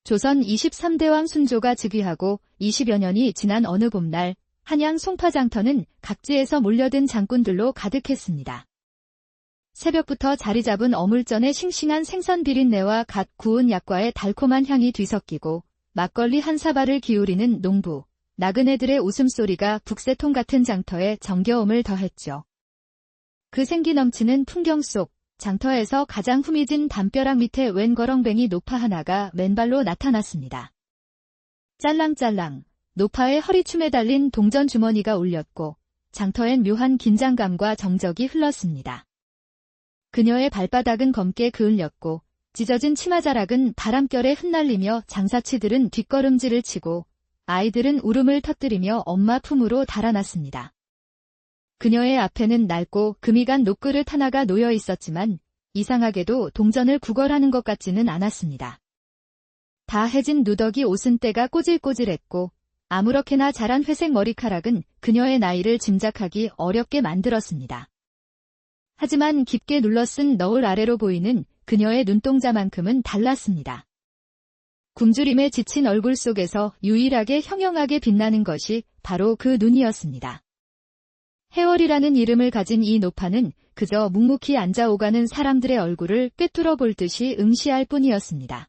조선 23대 왕 순조가 즉위하고 20여 년이 지난 어느 봄날 한양 송파장터는 각지에서 몰려든 장꾼들로 가득했습니다. 새벽부터 자리 잡은 어물전의 싱싱한 생선 비린내와 갓 구운 약과의 달콤한 향이 뒤섞이고 막걸리 한 사발을 기울이는 농부, 나그네들의 웃음소리가 북새통 같은 장터에 정겨움을 더했죠. 그 생기 넘치는 풍경 속 장터에서 가장 후미진 담벼락 밑에 웬 거렁뱅이 노파 하나가 맨발로 나타났습니다. 짤랑짤랑 노파의 허리춤에 달린 동전 주머니가 울렸고 장터엔 묘한 긴장감과 정적이 흘렀습니다. 그녀의 발바닥은 검게 그을렸고 찢어진 치마자락은 바람결에 흩날리며 장사치들은 뒷걸음질을 치고 아이들은 울음을 터뜨리며 엄마 품으로 달아났습니다. 그녀의 앞에는 낡고 금이 간 녹그릇 하나가 놓여 있었지만 이상하게도 동전을 구걸하는 것 같지는 않았습니다. 다 해진 누더기 옷은 때가 꼬질꼬질했고 아무렇게나 자란 회색 머리카락은 그녀의 나이를 짐작하기 어렵게 만들었습니다. 하지만 깊게 눌러쓴 너울 아래로 보이는 그녀의 눈동자만큼은 달랐습니다. 굶주림에 지친 얼굴 속에서 유일하게 형형하게 빛나는 것이 바로 그 눈이었습니다. 해월이라는 이름을 가진 이 노파는 그저 묵묵히 앉아 오가는 사람들의 얼굴을 꿰뚫어 볼 듯이 응시할 뿐이었습니다.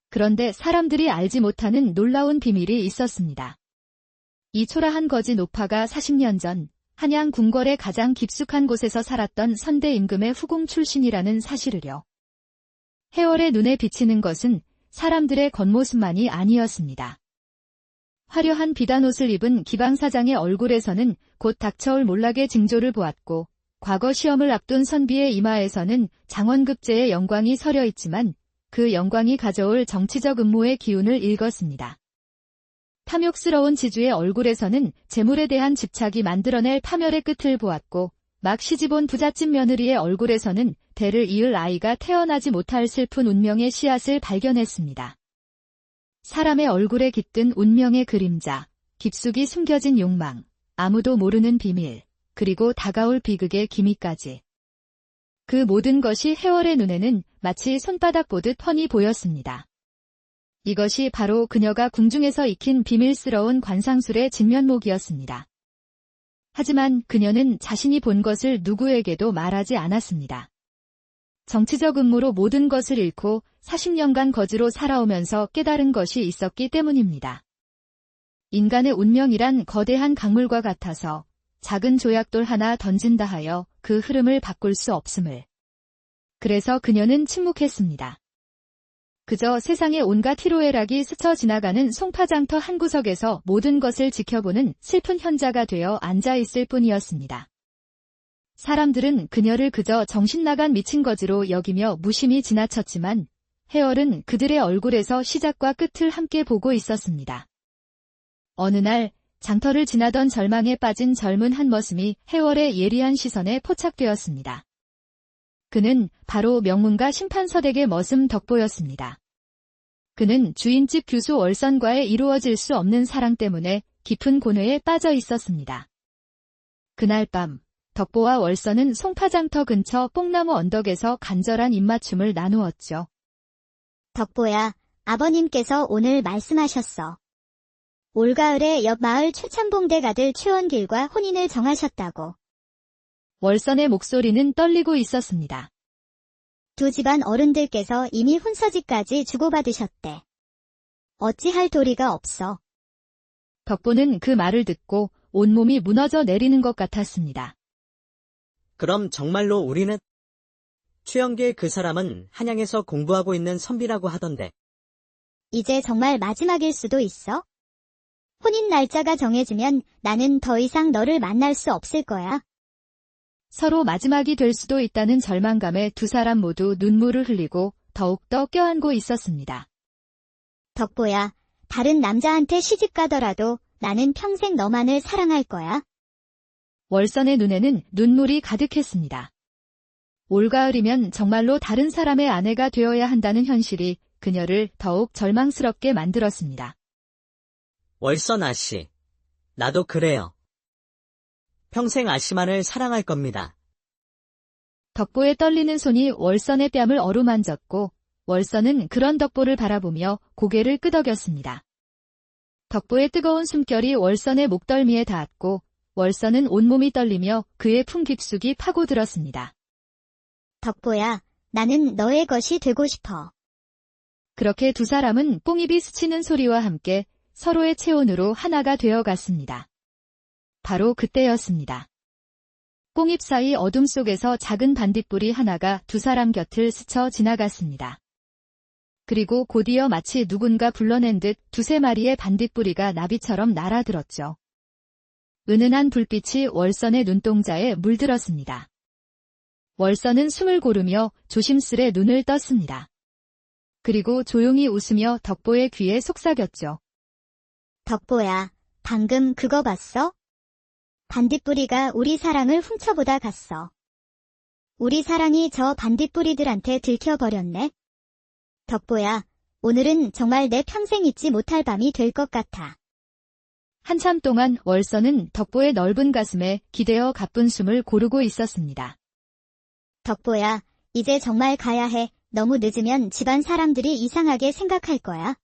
그런데 사람들이 알지 못하는 놀라운 비밀이 있었습니다. 이 초라한 거지 노파가 40년 전 한양 궁궐의 가장 깊숙한 곳에서 살았던 선대 임금의 후궁 출신이라는 사실을요. 해월의 눈에 비치는 것은 사람들의 겉모습만이 아니었습니다. 화려한 비단옷을 입은 기방사장의 얼굴에서는 곧 닥쳐올 몰락의 징조를 보았고 과거 시험을 앞둔 선비의 이마에서는 장원급제의 영광이 서려 있지만 그 영광이 가져올 정치적 음모의 기운을 읽었습니다. 탐욕스러운 지주의 얼굴에서는 재물에 대한 집착이 만들어낼 파멸의 끝을 보았고 막 시집온 부잣집 며느리의 얼굴에서는 대를 이을 아이가 태어나지 못할 슬픈 운명의 씨앗을 발견했습니다. 사람의 얼굴에 깃든 운명의 그림자, 깊숙이 숨겨진 욕망, 아무도 모르는 비밀, 그리고 다가올 비극의 기미까지. 그 모든 것이 해월의 눈에는 마치 손바닥 보듯 훤히 보였습니다. 이것이 바로 그녀가 궁중에서 익힌 비밀스러운 관상술의 진면목이었습니다. 하지만 그녀는 자신이 본 것을 누구에게도 말하지 않았습니다. 정치적 음모로 모든 것을 잃고 40년간 거지로 살아오면서 깨달은 것이 있었기 때문입니다. 인간의 운명이란 거대한 강물과 같아서 작은 조약돌 하나 던진다 하여 그 흐름을 바꿀 수 없음을. 그래서 그녀는 침묵했습니다. 그저 세상의 온갖 희로애락이 스쳐 지나가는 송파장터 한 구석에서 모든 것을 지켜보는 슬픈 현자가 되어 앉아있을 뿐이었습니다. 사람들은 그녀를 그저 정신나간 미친 거지로 여기며 무심히 지나쳤지만 해월은 그들의 얼굴에서 시작과 끝을 함께 보고 있었습니다. 어느 날 장터를 지나던 절망에 빠진 젊은 한 머슴이 해월의 예리한 시선에 포착되었습니다. 그는 바로 명문가 심판서댁의 머슴 덕보였습니다. 그는 주인집 규수 월선과의 이루어질 수 없는 사랑 때문에 깊은 고뇌에 빠져 있었습니다. 그날 밤 덕보와 월선은 송파장터 근처 뽕나무 언덕에서 간절한 입맞춤을 나누었죠. 덕보야, 아버님께서 오늘 말씀하셨어. 올가을에 옆 마을 최참봉대 가들 최원길과 혼인을 정하셨다고. 월선의 목소리는 떨리고 있었습니다. 두 집안 어른들께서 이미 혼서지까지 주고받으셨대. 어찌할 도리가 없어. 덕보는 그 말을 듣고 온몸이 무너져 내리는 것 같았습니다. 그럼 정말로 우리는? 최영길 그 사람은 한양에서 공부하고 있는 선비라고 하던데. 이제 정말 마지막일 수도 있어? 혼인 날짜가 정해지면 나는 더 이상 너를 만날 수 없을 거야. 서로 마지막이 될 수도 있다는 절망감에 두 사람 모두 눈물을 흘리고 더욱더 껴안고 있었습니다. 덕보야, 다른 남자한테 시집 가더라도 나는 평생 너만을 사랑할 거야. 월선의 눈에는 눈물이 가득했습니다. 올가을이면 정말로 다른 사람의 아내가 되어야 한다는 현실이 그녀를 더욱 절망스럽게 만들었습니다. 월선 아씨, 나도 그래요. 평생 아씨만을 사랑할 겁니다. 덕보의 떨리는 손이 월선의 뺨을 어루만졌고 월서는 그런 덕보를 바라보며 고개를 끄덕였습니다. 덕보의 뜨거운 숨결이 월선의 목덜미에 닿았고 월선은 온몸이 떨리며 그의 품깃숙이 파고들었습니다. 덕보야, 나는 너의 것이 되고 싶어. 그렇게 두 사람은 뽕잎이 스치는 소리와 함께 서로의 체온으로 하나가 되어 갔습니다. 바로 그때였습니다. 뽕잎 사이 어둠 속에서 작은 반딧불이 하나가 두 사람 곁을 스쳐 지나갔습니다. 그리고 곧이어 마치 누군가 불러낸 듯 두세 마리의 반딧불이가 나비처럼 날아들었죠. 은은한 불빛이 월선의 눈동자에 물들었습니다. 월선은 숨을 고르며 조심스레 눈을 떴습니다. 그리고 조용히 웃으며 덕보의 귀에 속삭였죠. 덕보야, 방금 그거 봤어? 반딧불이가 우리 사랑을 훔쳐보다 갔어. 우리 사랑이 저 반딧불이들한테 들켜버렸네. 덕보야, 오늘은 정말 내 평생 잊지 못할 밤이 될 것 같아. 한참 동안 월선은 덕보의 넓은 가슴에 기대어 가쁜 숨을 고르고 있었습니다. 덕보야, 이제 정말 가야 해. 너무 늦으면 집안 사람들이 이상하게 생각할 거야.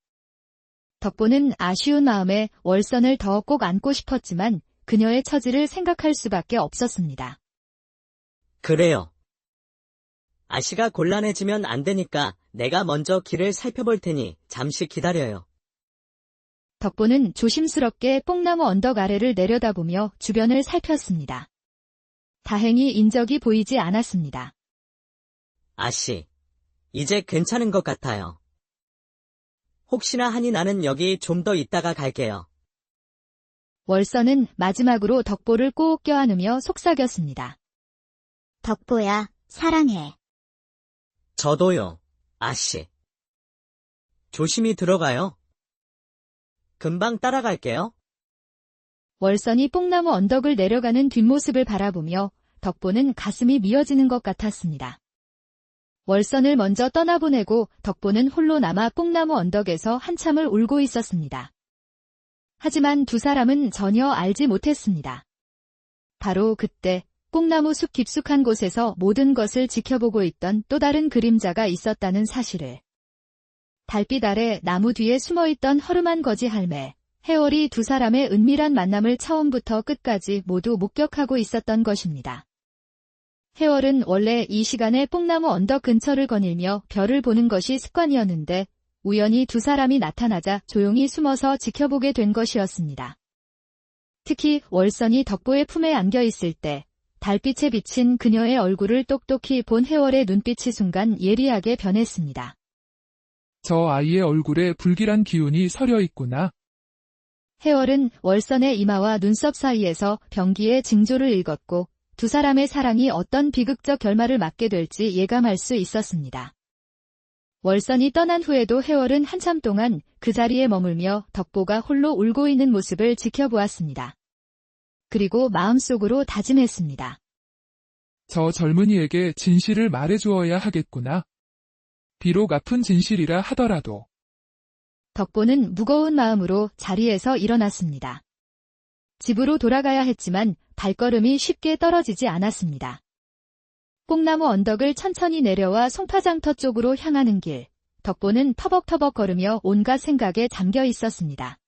덕보는 아쉬운 마음에 월선을 더 꼭 안고 싶었지만 그녀의 처지를 생각할 수밖에 없었습니다. 그래요. 아씨가 곤란해지면 안 되니까 내가 먼저 길을 살펴볼 테니 잠시 기다려요. 덕보는 조심스럽게 뽕나무 언덕 아래를 내려다보며 주변을 살폈습니다. 다행히 인적이 보이지 않았습니다. 아씨, 이제 괜찮은 것 같아요. 혹시나 하니 나는 여기 좀 더 있다가 갈게요. 월선은 마지막으로 덕보를 꼭 껴안으며 속삭였습니다. 덕보야, 사랑해. 저도요, 아씨. 조심히 들어가요. 금방 따라갈게요. 월선이 뽕나무 언덕을 내려가는 뒷모습을 바라보며 덕보는 가슴이 미어지는 것 같았습니다. 월선을 먼저 떠나보내고 덕보는 홀로 남아 뽕나무 언덕에서 한참을 울고 있었습니다. 하지만 두 사람은 전혀 알지 못했습니다. 바로 그때 뽕나무 숲 깊숙한 곳에서 모든 것을 지켜보고 있던 또 다른 그림자가 있었다는 사실을. 달빛 아래 나무 뒤에 숨어있던 허름한 거지 할매, 해월이 두 사람의 은밀한 만남을 처음부터 끝까지 모두 목격하고 있었던 것입니다. 해월은 원래 이 시간에 뽕나무 언덕 근처를 거닐며 별을 보는 것이 습관이었는데 우연히 두 사람이 나타나자 조용히 숨어서 지켜보게 된 것이었습니다. 특히 월선이 덕보의 품에 안겨 있을 때 달빛에 비친 그녀의 얼굴을 똑똑히 본 해월의 눈빛이 순간 예리하게 변했습니다. 저 아이의 얼굴에 불길한 기운이 서려 있구나. 해월은 월선의 이마와 눈썹 사이에서 병기의 징조를 읽었고 두 사람의 사랑이 어떤 비극적 결말을 맞게 될지 예감할 수 있었습니다. 월선이 떠난 후에도 해월은 한참 동안 그 자리에 머물며 덕보가 홀로 울고 있는 모습을 지켜보았습니다. 그리고 마음속으로 다짐했습니다. 저 젊은이에게 진실을 말해주어야 하겠구나. 비록 아픈 진실이라 하더라도. 덕보는 무거운 마음으로 자리에서 일어났습니다. 집으로 돌아가야 했지만 발걸음이 쉽게 떨어지지 않았습니다. 뽕나무 언덕을 천천히 내려와 송파장터 쪽으로 향하는 길, 덕보는 터벅터벅 걸으며 온갖 생각에 잠겨 있었습니다.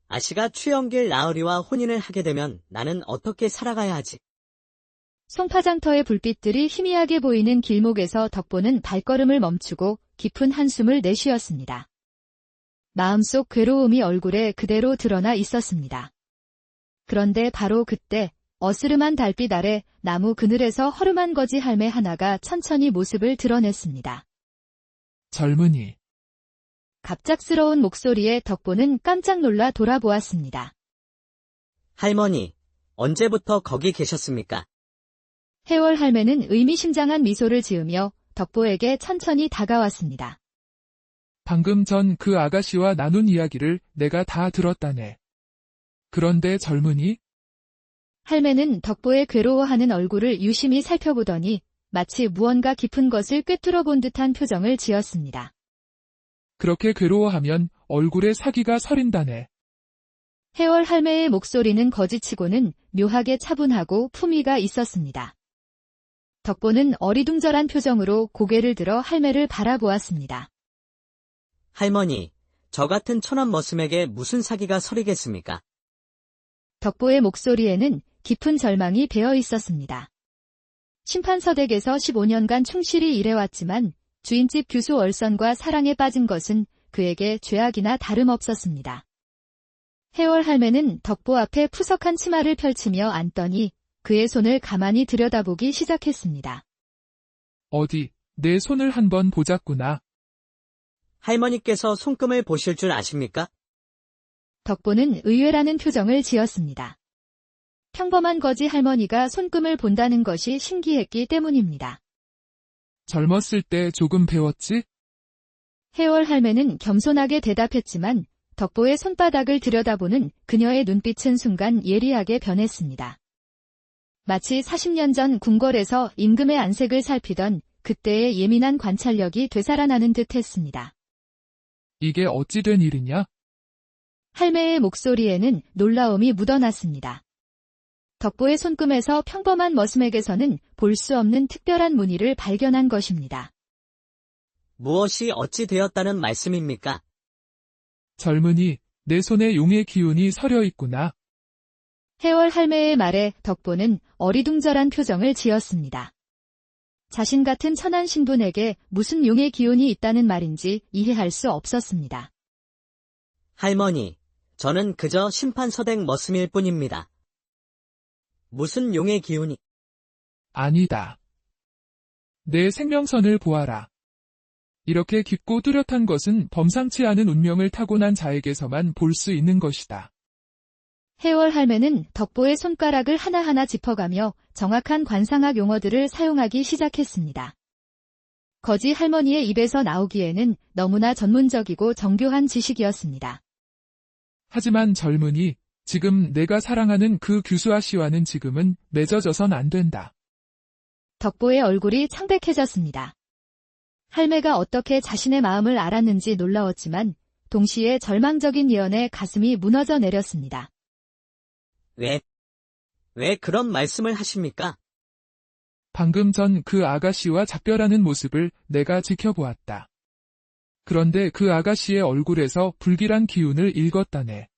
아씨가 추영길 나으리와 혼인을 하게 되면 나는 어떻게 살아가야 하지? 송파장터의 불빛들이 희미하게 보이는 길목에서 덕보는 발걸음을 멈추고 깊은 한숨을 내쉬었습니다. 마음속 괴로움이 얼굴에 그대로 드러나 있었습니다. 그런데 바로 그때 어스름한 달빛 아래 나무 그늘에서 허름한 거지 할매 하나가 천천히 모습을 드러냈습니다. 젊은이. 갑작스러운 목소리에 덕보는 깜짝 놀라 돌아보았습니다. 할머니, 언제부터 거기 계셨습니까? 해월 할매는 의미심장한 미소를 지으며 덕보에게 천천히 다가왔습니다. 방금 전 그 아가씨와 나눈 이야기를 내가 다 들었다네. 그런데 젊은이? 할매는 덕보의 괴로워하는 얼굴을 유심히 살펴보더니 마치 무언가 깊은 것을 꿰뚫어 본 듯한 표정을 지었습니다. 그렇게 괴로워하면 얼굴에 사기가 서린다네. 해월 할매의 목소리는 거지치고는 묘하게 차분하고 품위가 있었습니다. 덕보는 어리둥절한 표정으로 고개를 들어 할매를 바라보았습니다. 할머니, 저 같은 촌한 머슴에게 무슨 사기가 서리겠습니까? 덕보의 목소리에는 깊은 절망이 배어 있었습니다. 심판서댁에서 15년간 충실히 일해왔지만 주인집 규수 월선과 사랑에 빠진 것은 그에게 죄악이나 다름없었습니다. 해월 할매는 덕보 앞에 푸석한 치마를 펼치며 앉더니 그의 손을 가만히 들여다보기 시작했습니다. 어디, 내 손을 한번 보자꾸나. 할머니께서 손금을 보실 줄 아십니까? 덕보는 의외라는 표정을 지었습니다. 평범한 거지 할머니가 손금을 본다는 것이 신기했기 때문입니다. 젊었을 때 조금 배웠지? 해월 할매는 겸손하게 대답했지만 덕보의 손바닥을 들여다보는 그녀의 눈빛은 순간 예리하게 변했습니다. 마치 40년 전 궁궐에서 임금의 안색을 살피던 그때의 예민한 관찰력이 되살아나는 듯 했습니다. 이게 어찌 된 일이냐? 할매의 목소리에는 놀라움이 묻어났습니다. 덕보의 손금에서 평범한 머슴에게서는 볼 수 없는 특별한 무늬를 발견한 것입니다. 무엇이 어찌 되었다는 말씀입니까? 젊은이, 내 손에 용의 기운이 서려 있구나. 해월 할매의 말에 덕보는 어리둥절한 표정을 지었습니다. 자신 같은 천한 신분에게 무슨 용의 기운이 있다는 말인지 이해할 수 없었습니다. 할머니, 저는 그저 심판서댁 머슴일 뿐입니다. 무슨 용의 기운이? 아니다. 내 생명선을 보아라. 이렇게 깊고 뚜렷한 것은 범상치 않은 운명을 타고난 자에게서만 볼 수 있는 것이다. 해월 할매는 덕보의 손가락을 하나하나 짚어가며 정확한 관상학 용어들을 사용하기 시작했습니다. 거지 할머니의 입에서 나오기에는 너무나 전문적이고 정교한 지식이었습니다. 하지만 젊은이, 지금 내가 사랑하는 그 규수아 씨와는 지금은 맺어져선 안 된다. 덕보의 얼굴이 창백해졌습니다. 할매가 어떻게 자신의 마음을 알았는지 놀라웠지만 동시에 절망적인 예언에 가슴이 무너져 내렸습니다. 왜 그런 말씀을 하십니까? 방금 전 그 아가씨와 작별하는 모습을 내가 지켜보았다. 그런데 그 아가씨의 얼굴에서 불길한 기운을 읽었다네.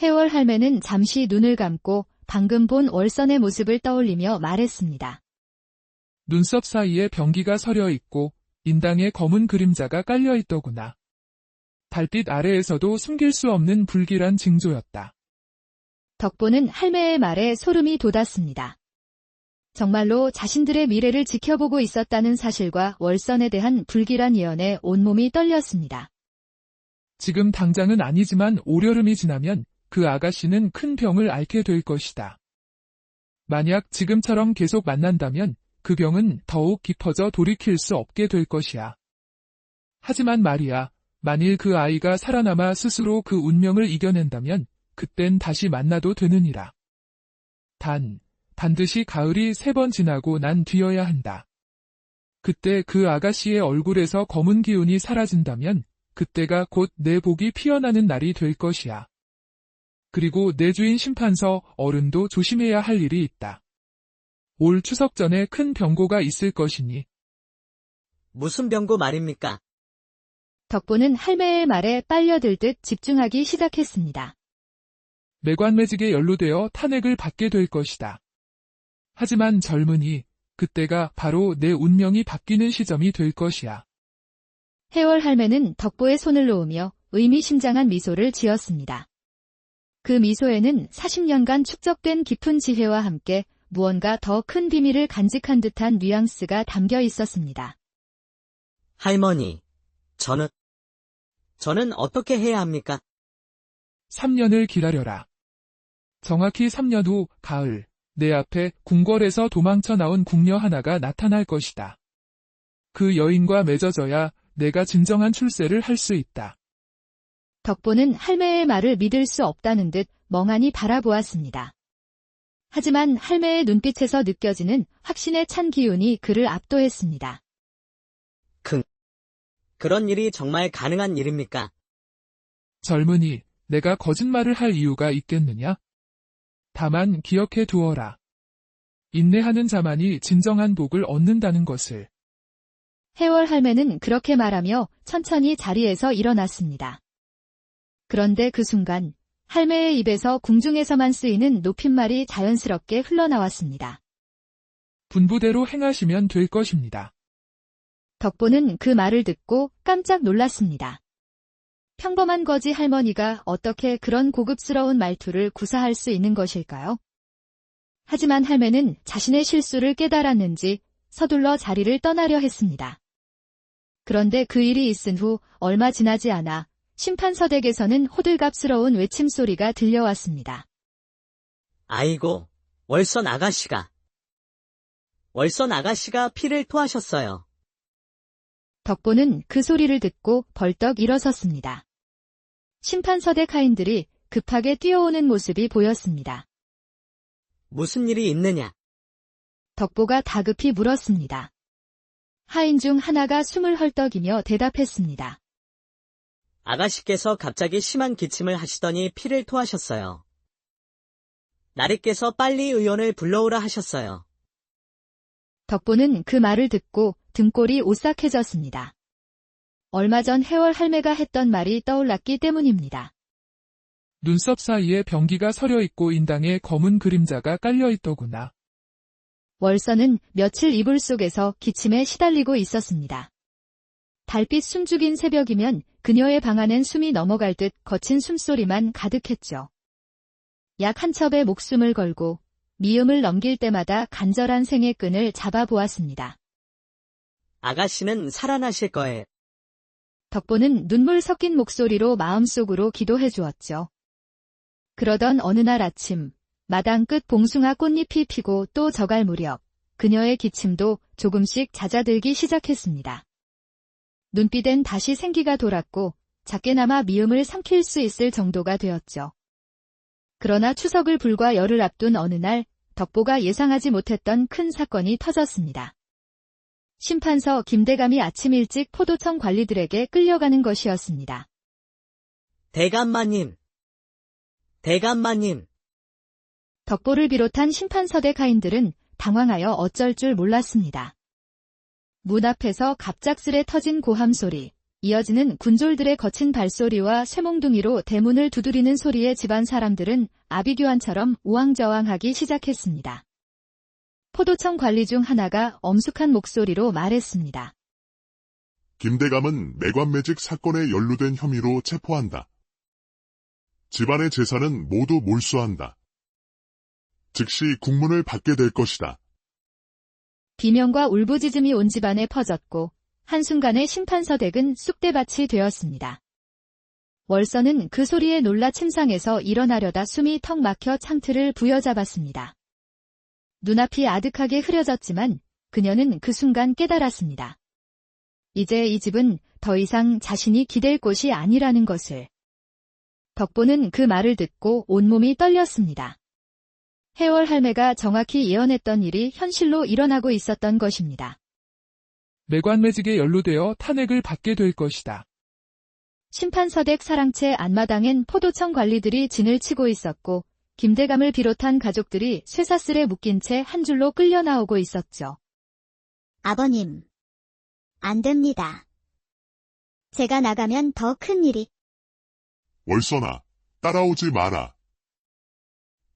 해월 할매는 잠시 눈을 감고 방금 본 월선의 모습을 떠올리며 말했습니다. 눈썹 사이에 병기가 서려 있고 인당에 검은 그림자가 깔려 있더구나. 달빛 아래에서도 숨길 수 없는 불길한 징조였다. 덕보는 할매의 말에 소름이 돋았습니다. 정말로 자신들의 미래를 지켜보고 있었다는 사실과 월선에 대한 불길한 예언에 온몸이 떨렸습니다. 지금 당장은 아니지만 올여름이 지나면 그 아가씨는 큰 병을 앓게 될 것이다. 만약 지금처럼 계속 만난다면 그 병은 더욱 깊어져 돌이킬 수 없게 될 것이야. 하지만 말이야, 만일 그 아이가 살아남아 스스로 그 운명을 이겨낸다면 그땐 다시 만나도 되느니라. 반드시 가을이 3번 지나고 난 뒤여야 한다. 그때 그 아가씨의 얼굴에서 검은 기운이 사라진다면 그때가 곧 내 복이 피어나는 날이 될 것이야. 그리고 내 주인 심판서 어른도 조심해야 할 일이 있다. 올 추석 전에 큰 병고가 있을 것이니. 무슨 병고 말입니까? 덕보는 할매의 말에 빨려들듯 집중하기 시작했습니다. 매관매직에 연루되어 탄핵을 받게 될 것이다. 하지만 젊은이, 그때가 바로 내 운명이 바뀌는 시점이 될 것이야. 해월 할매는 덕보의 손을 놓으며 의미심장한 미소를 지었습니다. 그 미소에는 40년간 축적된 깊은 지혜와 함께 무언가 더 큰 비밀을 간직한 듯한 뉘앙스가 담겨 있었습니다. 할머니, 저는 어떻게 해야 합니까? 3년을 기다려라. 정확히 3년 후 가을, 내 앞에 궁궐에서 도망쳐 나온 궁녀 하나가 나타날 것이다. 그 여인과 맺어져야 내가 진정한 출세를 할 수 있다. 덕보는 할매의 말을 믿을 수 없다는 듯 멍하니 바라보았습니다. 하지만 할매의 눈빛에서 느껴지는 확신에 찬 기운이 그를 압도했습니다. 그런 일이 정말 가능한 일입니까? 젊은이, 내가 거짓말을 할 이유가 있겠느냐? 다만 기억해 두어라. 인내하는 자만이 진정한 복을 얻는다는 것을. 해월 할매는 그렇게 말하며 천천히 자리에서 일어났습니다. 그런데 그 순간 할매의 입에서 궁중에서만 쓰이는 높임말이 자연스럽게 흘러나왔습니다. 분부대로 행하시면 될 것입니다. 덕보는 그 말을 듣고 깜짝 놀랐습니다. 평범한 거지 할머니가 어떻게 그런 고급스러운 말투를 구사할 수 있는 것일까요? 하지만 할매는 자신의 실수를 깨달았는지 서둘러 자리를 떠나려 했습니다. 그런데 그 일이 있은 후 얼마 지나지 않아 심판서댁에서는 호들갑스러운 외침소리가 들려왔습니다. 아이고, 월선 아가씨가 피를 토하셨어요. 덕보는 그 소리를 듣고 벌떡 일어섰습니다. 심판서댁 하인들이 급하게 뛰어오는 모습이 보였습니다. 무슨 일이 있느냐? 덕보가 다급히 물었습니다. 하인 중 하나가 숨을 헐떡이며 대답했습니다. 아가씨께서 갑자기 심한 기침을 하시더니 피를 토하셨어요. 나리께서 빨리 의원을 불러오라 하셨어요. 덕보는 그 말을 듣고 등골이 오싹해졌습니다. 얼마 전 해월 할매가 했던 말이 떠올랐기 때문입니다. 눈썹 사이에 병기가 서려 있고 인당에 검은 그림자가 깔려 있더구나. 월선은 며칠 이불 속에서 기침에 시달리고 있었습니다. 달빛 숨죽인 새벽이면 그녀의 방 안엔 숨이 넘어갈 듯 거친 숨소리만 가득했죠. 약 한 첩의 목숨을 걸고 미음을 넘길 때마다 간절한 생의 끈을 잡아보았습니다. 아가씨는 살아나실 거예요. 덕보는 눈물 섞인 목소리로 마음속으로 기도해 주었죠. 그러던 어느 날 아침, 마당 끝 봉숭아 꽃잎이 피고 또 저갈 무렵, 그녀의 기침도 조금씩 잦아들기 시작했습니다. 눈빛엔 다시 생기가 돌았고 작게나마 미음을 삼킬 수 있을 정도가 되었죠. 그러나 추석을 불과 열흘 앞둔 어느 날 덕보가 예상하지 못했던 큰 사건이 터졌습니다. 심판서 김대감이 아침 일찍 포도청 관리들에게 끌려가는 것이었습니다. 대감마님! 덕보를 비롯한 심판서대 하인들은 당황하여 어쩔 줄 몰랐습니다. 문 앞에서 갑작스레 터진 고함 소리, 이어지는 군졸들의 거친 발소리와 쇠몽둥이로 대문을 두드리는 소리에 집안 사람들은 아비규환처럼 우왕좌왕하기 시작했습니다. 포도청 관리 중 하나가 엄숙한 목소리로 말했습니다. 김대감은 매관매직 사건에 연루된 혐의로 체포한다. 집안의 재산은 모두 몰수한다. 즉시 국문을 받게 될 것이다. 비명과 울부짖음이 온 집안에 퍼졌고 한순간에 심판서댁은 쑥대밭이 되었습니다. 월선은 그 소리에 놀라 침상에서 일어나려다 숨이 턱 막혀 창틀을 부여잡았습니다. 눈앞이 아득하게 흐려졌지만 그녀는 그 순간 깨달았습니다. 이제 이 집은 더 이상 자신이 기댈 곳이 아니라는 것을. 덕보는 그 말을 듣고 온몸이 떨렸습니다. 해월 할매가 정확히 예언했던 일이 현실로 일어나고 있었던 것입니다. 매관매직에 연루되어 탄핵을 받게 될 것이다. 심판서댁 사랑채 안마당엔 포도청 관리들이 진을 치고 있었고 김대감을 비롯한 가족들이 쇠사슬에 묶인 채 한 줄로 끌려 나오고 있었죠. 아버님, 안 됩니다. 제가 나가면 더 큰 일이. 월선아, 따라오지 마라.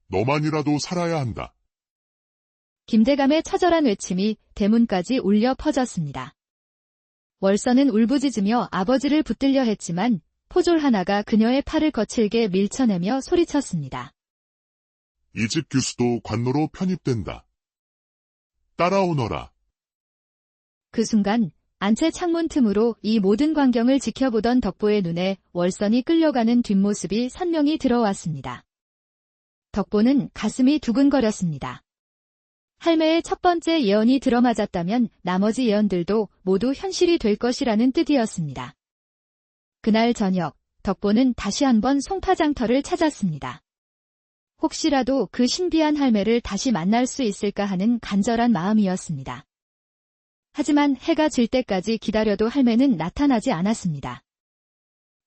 너만이라도 살아야 한다. 김대감의 처절한 외침이 대문까지 울려 퍼졌습니다. 월선은 울부짖으며 아버지를 붙들려 했지만 포졸 하나가 그녀의 팔을 거칠게 밀쳐내며 소리쳤습니다. 이 집 교수도 관노로 편입된다. 따라오너라. 그 순간 안채 창문 틈으로 이 모든 광경을 지켜보던 덕보의 눈에 월선이 끌려가는 뒷모습이 선명히 들어왔습니다. 덕보는 가슴이 두근거렸습니다. 할매의 첫 번째 예언이 들어맞았다면 나머지 예언들도 모두 현실이 될 것이라는 뜻이었습니다. 그날 저녁, 덕보는 다시 한번 송파장터를 찾았습니다. 혹시라도 그 신비한 할매를 다시 만날 수 있을까 하는 간절한 마음이었습니다. 하지만 해가 질 때까지 기다려도 할매는 나타나지 않았습니다.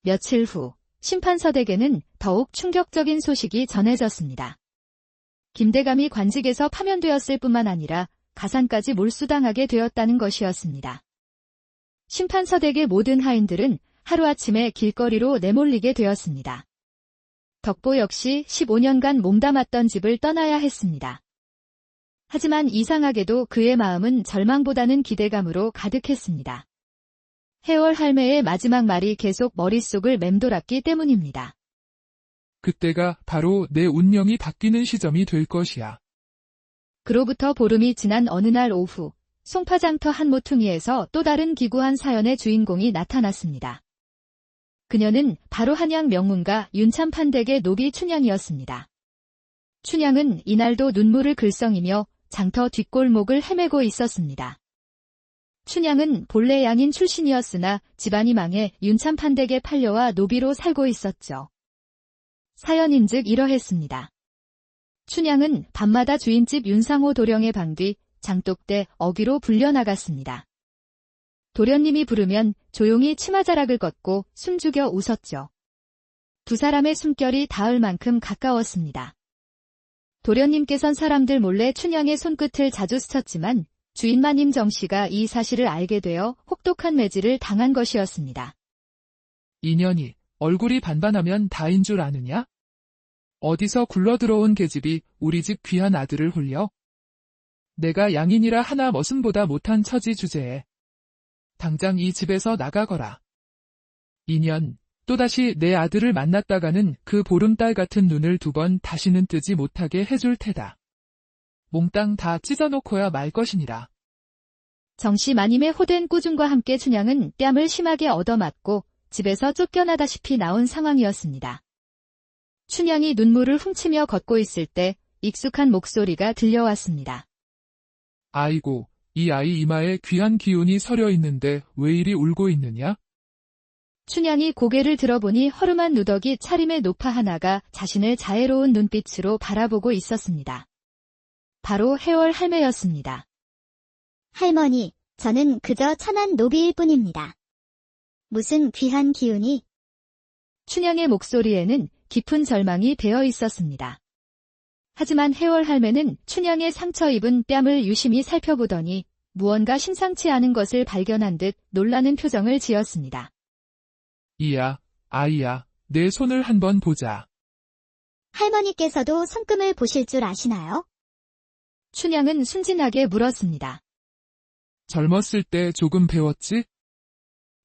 며칠 후, 심판서댁에는 더욱 충격적인 소식이 전해졌습니다. 김대감이 관직에서 파면되었을 뿐만 아니라 가산까지 몰수당하게 되었다는 것이었습니다. 심판서댁의 모든 하인들은 하루아침에 길거리로 내몰리게 되었습니다. 덕보 역시 15년간 몸담았던 집을 떠나야 했습니다. 하지만 이상하게도 그의 마음은 절망보다는 기대감으로 가득했습니다. 해월 할매의 마지막 말이 계속 머릿속을 맴돌았기 때문입니다. 그때가 바로 내 운명이 바뀌는 시점이 될 것이야. 그로부터 보름이 지난 어느 날 오후, 송파장터 한 모퉁이에서 또 다른 기구한 사연의 주인공이 나타났습니다. 그녀는 바로 한양 명문가 윤참판댁의 노비 춘향이었습니다. 춘향은 이날도 눈물을 글썽이며 장터 뒷골목을 헤매고 있었습니다. 춘향은 본래 양인 출신이었으나 집안이 망해 윤참판댁에 팔려와 노비로 살고 있었죠. 사연인즉 이러했습니다. 춘향은 밤마다 주인집 윤상호 도령의 방 뒤 장독대 어귀로 불려나갔습니다. 도련님이 부르면 조용히 치마자락을 걷고 숨죽여 웃었죠. 두 사람의 숨결이 닿을 만큼 가까웠습니다. 도련님께선 사람들 몰래 춘향의 손끝을 자주 스쳤지만 주인마님 정씨가 이 사실을 알게 되어 혹독한 매질을 당한 것이었습니다. 인연이 얼굴이 반반하면 다인 줄 아느냐? 어디서 굴러들어온 계집이 우리 집 귀한 아들을 홀려? 내가 양인이라 하나 머슴보다 못한 처지 주제에 당장 이 집에서 나가거라. 인연, 또다시 내 아들을 만났다가는 그 보름달 같은 눈을 2번 다시는 뜨지 못하게 해줄 테다. 몽땅 다 찢어놓고야 말 것이니라. 정씨 마님의 호된 꾸중과 함께 춘향은 뺨을 심하게 얻어맞고 집에서 쫓겨나다시피 나온 상황이었습니다. 춘향이 눈물을 훔치며 걷고 있을 때 익숙한 목소리가 들려왔습니다. 아이고, 이 아이 이마에 귀한 기운이 서려 있는데 왜 이리 울고 있느냐? 춘향이 고개를 들어보니 허름한 누더기 차림의 노파 하나가 자신을 자애로운 눈빛으로 바라보고 있었습니다. 바로 해월 할매였습니다. 할머니, 저는 그저 천한 노비일 뿐입니다. 무슨 귀한 기운이? 춘향의 목소리에는 깊은 절망이 배어 있었습니다. 하지만 해월 할매는 춘향의 상처 입은 뺨을 유심히 살펴보더니 무언가 심상치 않은 것을 발견한 듯 놀라는 표정을 지었습니다. 이야, 아이야, 내 손을 한번 보자. 할머니께서도 손금을 보실 줄 아시나요? 춘향은 순진하게 물었습니다. 젊었을 때 조금 배웠지?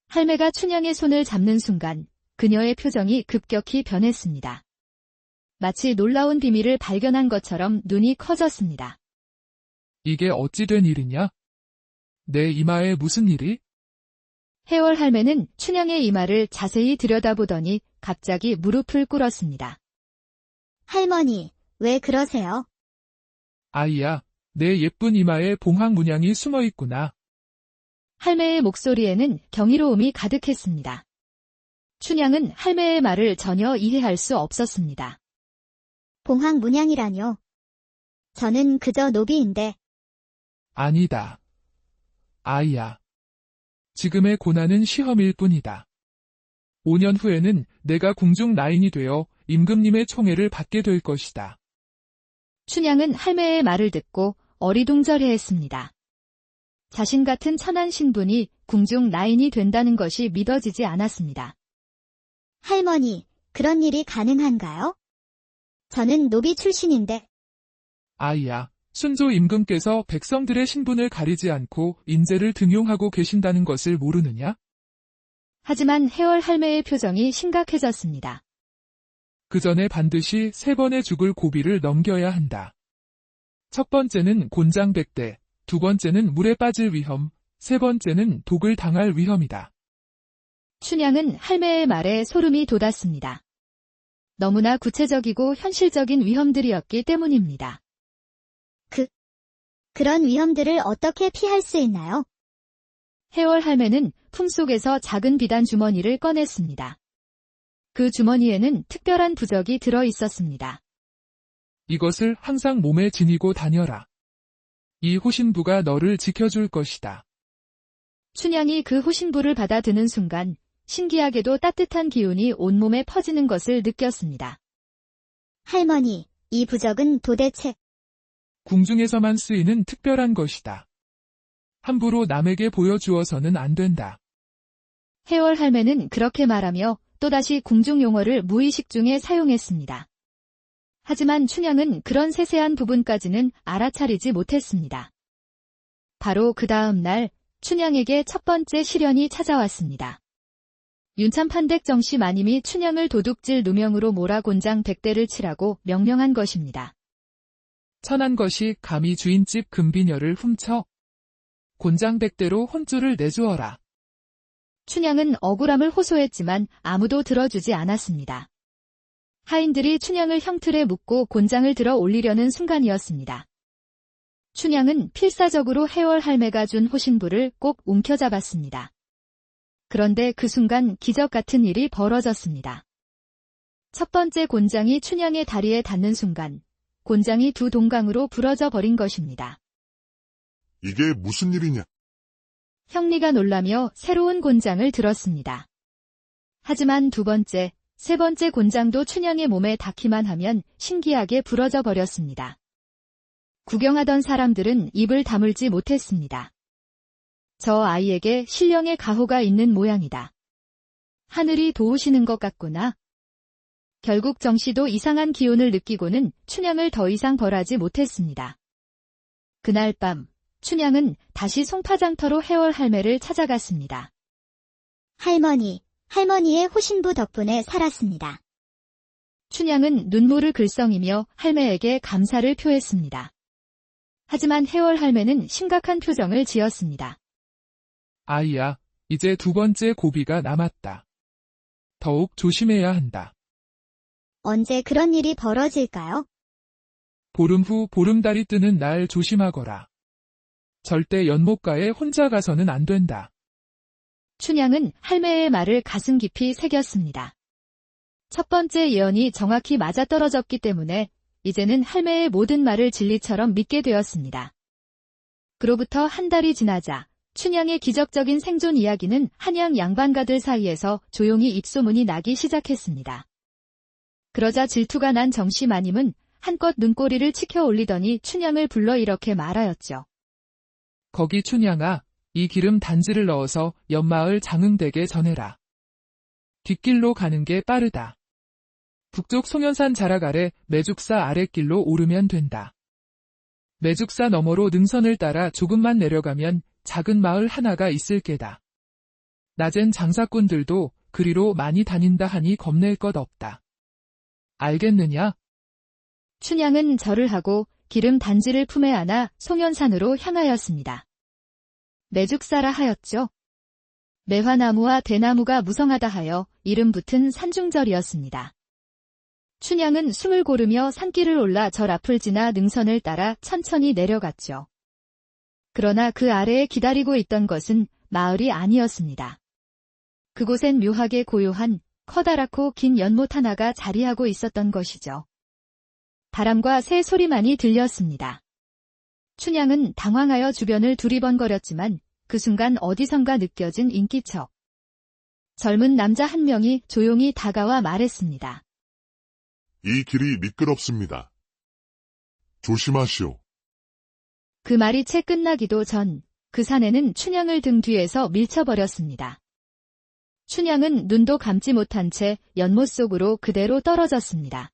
할매가 춘향의 손을 잡는 순간 그녀의 표정이 급격히 변했습니다. 마치 놀라운 비밀을 발견한 것처럼 눈이 커졌습니다. 이게 어찌 된 일이냐? 내 이마에 무슨 일이? 해월 할매는 춘향의 이마를 자세히 들여다보더니 갑자기 무릎을 꿇었습니다. 할머니, 왜 그러세요? 아이야, 내 예쁜 이마에 봉황 문양이 숨어 있구나. 할매의 목소리에는 경이로움이 가득했습니다. 춘향은 할매의 말을 전혀 이해할 수 없었습니다. 봉황 문양이라뇨? 저는 그저 노비인데. 아니다. 아이야. 지금의 고난은 시험일 뿐이다. 5년 후에는 내가 궁중 나인이 되어 임금님의 총애를 받게 될 것이다. 춘향은 할매의 말을 듣고 어리둥절해했습니다. 자신 같은 천한 신분이 궁중 나인이 된다는 것이 믿어지지 않았습니다. 할머니, 그런 일이 가능한가요? 저는 노비 출신인데. 아이야, 순조 임금께서 백성들의 신분을 가리지 않고 인재를 등용하고 계신다는 것을 모르느냐? 하지만 해월 할매의 표정이 심각해졌습니다. 그 전에 반드시 3번의 죽을 고비를 넘겨야 한다. 첫 번째는 곤장백대, 두 번째는 물에 빠질 위험, 세 번째는 독을 당할 위험이다. 춘향은 할매의 말에 소름이 돋았습니다. 너무나 구체적이고 현실적인 위험들이었기 때문입니다. 그런 위험들을 어떻게 피할 수 있나요? 해월 할매는 품속에서 작은 비단 주머니를 꺼냈습니다. 그 주머니에는 특별한 부적이 들어 있었습니다. 이것을 항상 몸에 지니고 다녀라. 이 호신부가 너를 지켜줄 것이다. 춘향이 그 호신부를 받아 드는 순간 신기하게도 따뜻한 기운이 온몸에 퍼지는 것을 느꼈습니다. 할머니, 이 부적은 도대체 궁중에서만 쓰이는 특별한 것이다. 함부로 남에게 보여주어서는 안 된다. 해월 할매는 그렇게 말하며 또다시 궁중 용어를 무의식 중에 사용했습니다. 하지만 춘향은 그런 세세한 부분까지는 알아차리지 못했습니다. 바로 그 다음 날 춘향에게 첫 번째 시련이 찾아왔습니다. 윤참판댁 정씨 마님이 춘향을 도둑질 누명으로 몰아 곤장 100대를 치라고 명령한 것입니다. 천한 것이 감히 주인집 금비녀를 훔쳐 곤장 100대로 혼쭐을 내주어라. 춘향은 억울함을 호소했지만 아무도 들어주지 않았습니다. 하인들이 춘향을 형틀에 묶고 곤장을 들어 올리려는 순간이었습니다. 춘향은 필사적으로 해월 할매가 준 호신부를 꼭 움켜잡았습니다. 그런데 그 순간 기적 같은 일이 벌어졌습니다. 첫 번째 곤장이 춘향의 다리에 닿는 순간 곤장이 두 동강으로 부러져 버린 것입니다. 이게 무슨 일이냐? 형리가 놀라며 새로운 곤장을 들었습니다. 하지만 두 번째, 세 번째 곤장도 춘향의 몸에 닿기만 하면 신기하게 부러져 버렸습니다. 구경하던 사람들은 입을 다물지 못했습니다. 저 아이에게 신령의 가호가 있는 모양이다. 하늘이 도우시는 것 같구나. 결국 정씨도 이상한 기운을 느끼고는 춘향을 더 이상 벌하지 못했습니다. 그날 밤, 춘향은 다시 송파장터로 해월 할매를 찾아갔습니다. 할머니의 호신부 덕분에 살았습니다. 춘향은 눈물을 글썽이며 할매에게 감사를 표했습니다. 하지만 해월 할매는 심각한 표정을 지었습니다. 아이야, 이제 두 번째 고비가 남았다. 더욱 조심해야 한다. 언제 그런 일이 벌어질까요? 보름 후 보름달이 뜨는 날 조심하거라. 절대 연못가에 혼자 가서는 안 된다. 춘향은 할매의 말을 가슴 깊이 새겼습니다. 첫 번째 예언이 정확히 맞아떨어졌기 때문에 이제는 할매의 모든 말을 진리처럼 믿게 되었습니다. 그로부터 한 달이 지나자 춘향의 기적적인 생존 이야기는 한양 양반가들 사이에서 조용히 입소문이 나기 시작했습니다. 그러자 질투가 난 정씨 마님은 한껏 눈꼬리를 치켜 올리더니 춘향을 불러 이렇게 말하였죠. 거기 춘향아, 이 기름 단지를 넣어서 옆마을 장흥댁에 전해라. 뒷길로 가는 게 빠르다. 북쪽 송연산 자락 아래 매죽사 아랫길로 오르면 된다. 매죽사 너머로 능선을 따라 조금만 내려가면 작은 마을 하나가 있을 게다. 낮엔 장사꾼들도 그리로 많이 다닌다 하니 겁낼 것 없다. 알겠느냐? 춘향은 절을 하고 기름 단지를 품에 안아 송연산으로 향하였습니다. 매죽사라 하였죠. 매화나무와 대나무가 무성하다 하여 이름 붙은 산중절이었습니다. 춘향은 숨을 고르며 산길을 올라 절 앞을 지나 능선을 따라 천천히 내려갔죠. 그러나 그 아래에 기다리고 있던 것은 마을이 아니었습니다. 그곳엔 묘하게 고요한 커다랗고 긴 연못 하나가 자리하고 있었던 것이죠. 바람과 새 소리만이 들렸습니다. 춘향은 당황하여 주변을 두리번거렸지만 그 순간 어디선가 느껴진 인기척. 젊은 남자 한 명이 조용히 다가와 말했습니다. 이 길이 미끄럽습니다. 조심하시오. 그 말이 채 끝나기도 전 그 사내는 춘향을 등 뒤에서 밀쳐버렸습니다. 춘향은 눈도 감지 못한 채 연못 속으로 그대로 떨어졌습니다.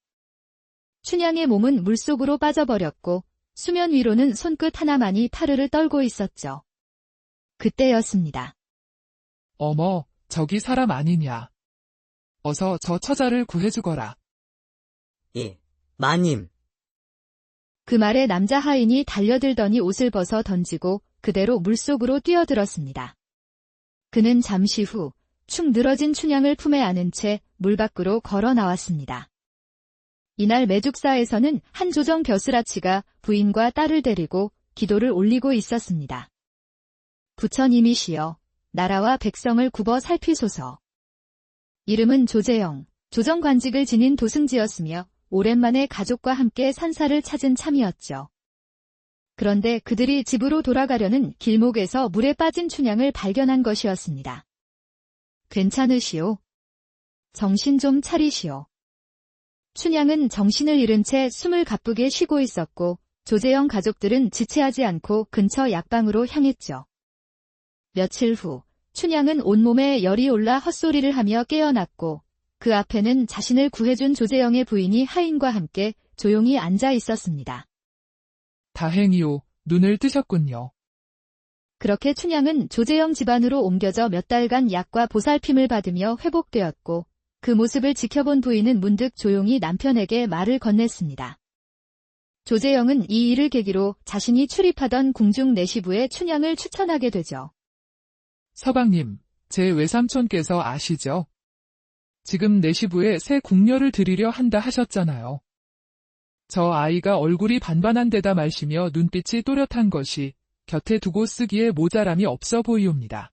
춘향의 몸은 물속으로 빠져버렸고 수면 위로는 손끝 하나만이 타르르 떨고 있었죠. 그때였습니다. 어머, 저기 사람 아니냐. 어서 저 처자를 구해주거라. 예, 마님. 그 말에 남자 하인이 달려들더니 옷을 벗어 던지고 그대로 물속으로 뛰어들었습니다. 그는 잠시 후 축 늘어진 춘향을 품에 안은 채 물 밖으로 걸어 나왔습니다. 이날 매죽사에서는 한 조정 벼슬아치가 부인과 딸을 데리고 기도를 올리고 있었습니다. 부처님이시여, 나라와 백성을 굽어 살피소서. 이름은 조재영, 조정관직을 지닌 도승지였으며 오랜만에 가족과 함께 산사를 찾은 참이었죠. 그런데 그들이 집으로 돌아가려는 길목에서 물에 빠진 춘향을 발견한 것이었습니다. 괜찮으시오? 정신 좀 차리시오. 춘향은 정신을 잃은 채 숨을 가쁘게 쉬고 있었고 조재영 가족들은 지체하지 않고 근처 약방으로 향했죠. 며칠 후 춘향은 온몸에 열이 올라 헛소리를 하며 깨어났고 그 앞에는 자신을 구해준 조재영의 부인이 하인과 함께 조용히 앉아 있었습니다. 다행이요. 눈을 뜨셨군요. 그렇게 춘향은 조재영 집안으로 옮겨져 몇 달간 약과 보살핌을 받으며 회복되었고 그 모습을 지켜본 부인은 문득 조용히 남편에게 말을 건넸습니다. 조재영은 이 일을 계기로 자신이 출입하던 궁중 내시부에 춘향을 추천하게 되죠. 서방님, 제 외삼촌께서 아시죠? 지금 내시부에 새 궁녀를 들이려 한다 하셨잖아요. 저 아이가 얼굴이 반반한 데다 말시며 눈빛이 또렷한 것이 곁에 두고 쓰기에 모자람이 없어 보이옵니다.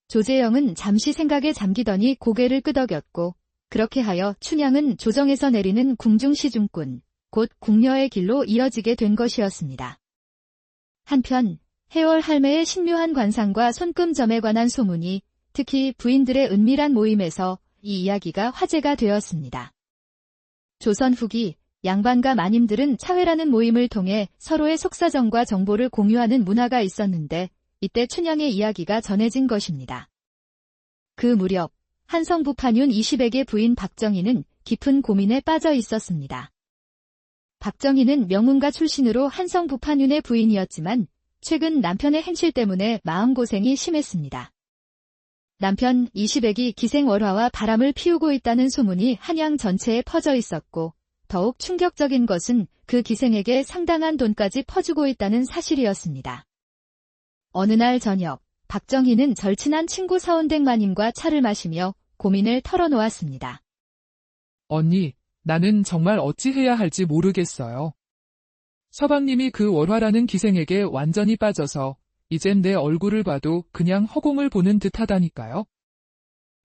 조재영은 잠시 생각에 잠기더니 고개를 끄덕였고 그렇게 하여 춘향은 조정에서 내리는 궁중 시중꾼, 곧 궁녀의 길로 이어지게 된 것이었습니다. 한편 해월 할매의 신묘한 관상과 손금점에 관한 소문이 특히 부인들의 은밀한 모임에서 이 이야기가 화제가 되었습니다. 조선 후기 양반과 마님들은 차회라는 모임을 통해 서로의 속사정과 정보를 공유하는 문화가 있었는데 이때 춘향의 이야기가 전해진 것입니다. 그 무렵 한성부 판윤 20액의 부인 박정희는 깊은 고민에 빠져 있었습니다. 박정희는 명문가 출신으로 한성부 판윤의 부인이었지만 최근 남편의 행실 때문에 마음고생이 심했습니다. 남편 20액이 기생월화와 바람을 피우고 있다는 소문이 한양 전체에 퍼져 있었고 더욱 충격적인 것은 그 기생에게 상당한 돈까지 퍼주고 있다는 사실이었습니다. 어느 날 저녁, 박정희는 절친한 친구 사원댁 마님과 차를 마시며 고민을 털어놓았습니다. 언니, 나는 정말 어찌해야 할지 모르겠어요. 서방님이 그 월화라는 기생에게 완전히 빠져서 이젠 내 얼굴을 봐도 그냥 허공을 보는 듯하다니까요.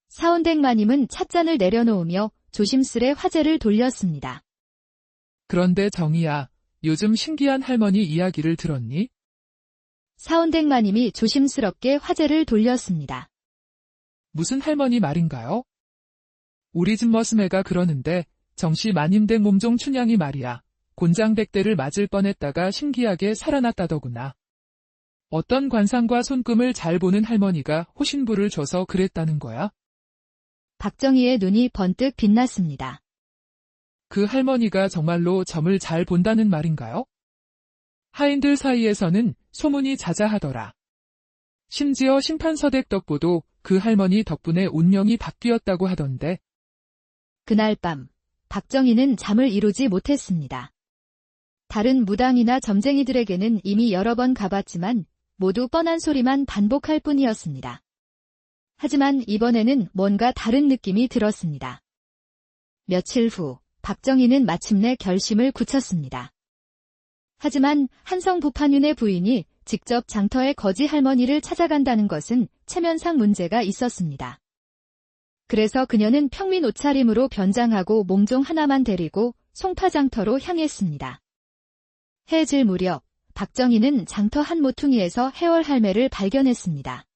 사원댁 마님은 찻잔을 내려놓으며 조심스레 화제를 돌렸습니다. 그런데 정희야, 요즘 신기한 할머니 이야기를 들었니? 사원댁 마님이 조심스럽게 화제를 돌렸습니다. 무슨 할머니 말인가요? 우리 집 머스매가 그러는데 정씨 마님댁 몸종 춘향이 말이야. 곤장백대를 맞을 뻔했다가 신기하게 살아났다더구나. 어떤 관상과 손금을 잘 보는 할머니가 호신부를 줘서 그랬다는 거야? 박정희의 눈이 번뜩 빛났습니다. 그 할머니가 정말로 점을 잘 본다는 말인가요? 하인들 사이에서는 소문이 자자하더라. 심지어 심판서댁 덕보도 그 할머니 덕분에 운명이 바뀌었다고 하던데. 그날 밤, 박정희는 잠을 이루지 못했습니다. 다른 무당이나 점쟁이들에게는 이미 여러 번 가봤지만 모두 뻔한 소리만 반복할 뿐이었습니다. 하지만 이번에는 뭔가 다른 느낌이 들었습니다. 며칠 후, 박정희는 마침내 결심을 굳혔습니다. 하지만 한성부판윤의 부인이 직접 장터의 거지 할머니를 찾아간다는 것은 체면상 문제가 있었습니다. 그래서 그녀는 평민 옷차림으로 변장하고 몸종 하나만 데리고 송파장터로 향했습니다. 해질 무렵 박정희는 장터 한 모퉁이에서 해월 할매를 발견했습니다.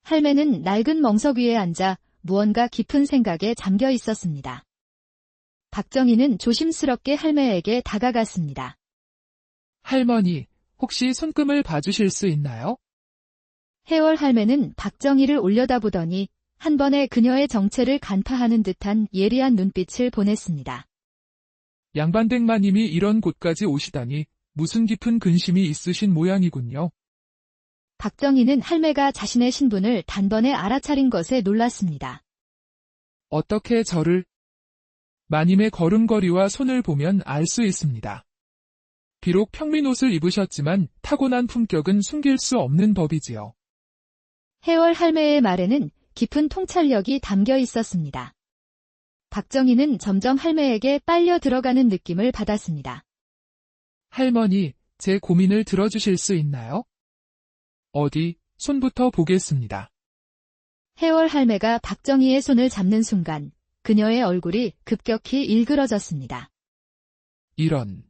할매는 낡은 멍석 위에 앉아 무언가 깊은 생각에 잠겨 있었습니다. 박정희는 조심스럽게 할매에게 다가갔습니다. 할머니, 혹시 손금을 봐주실 수 있나요? 해월 할매는 박정희를 올려다보더니 한 번에 그녀의 정체를 간파하는 듯한 예리한 눈빛을 보냈습니다. 양반댁마님이 이런 곳까지 오시다니 무슨 깊은 근심이 있으신 모양이군요. 박정희는 할매가 자신의 신분을 단번에 알아차린 것에 놀랐습니다. 어떻게 저를? 마님의 걸음걸이와 손을 보면 알 수 있습니다. 비록 평민 옷을 입으셨지만 타고난 품격은 숨길 수 없는 법이지요. 해월 할매의 말에는 깊은 통찰력이 담겨 있었습니다. 박정희는 점점 할매에게 빨려 들어가는 느낌을 받았습니다. 할머니, 제 고민을 들어주실 수 있나요? 어디, 손부터 보겠습니다. 해월 할매가 박정희의 손을 잡는 순간 그녀의 얼굴이 급격히 일그러졌습니다. 이런.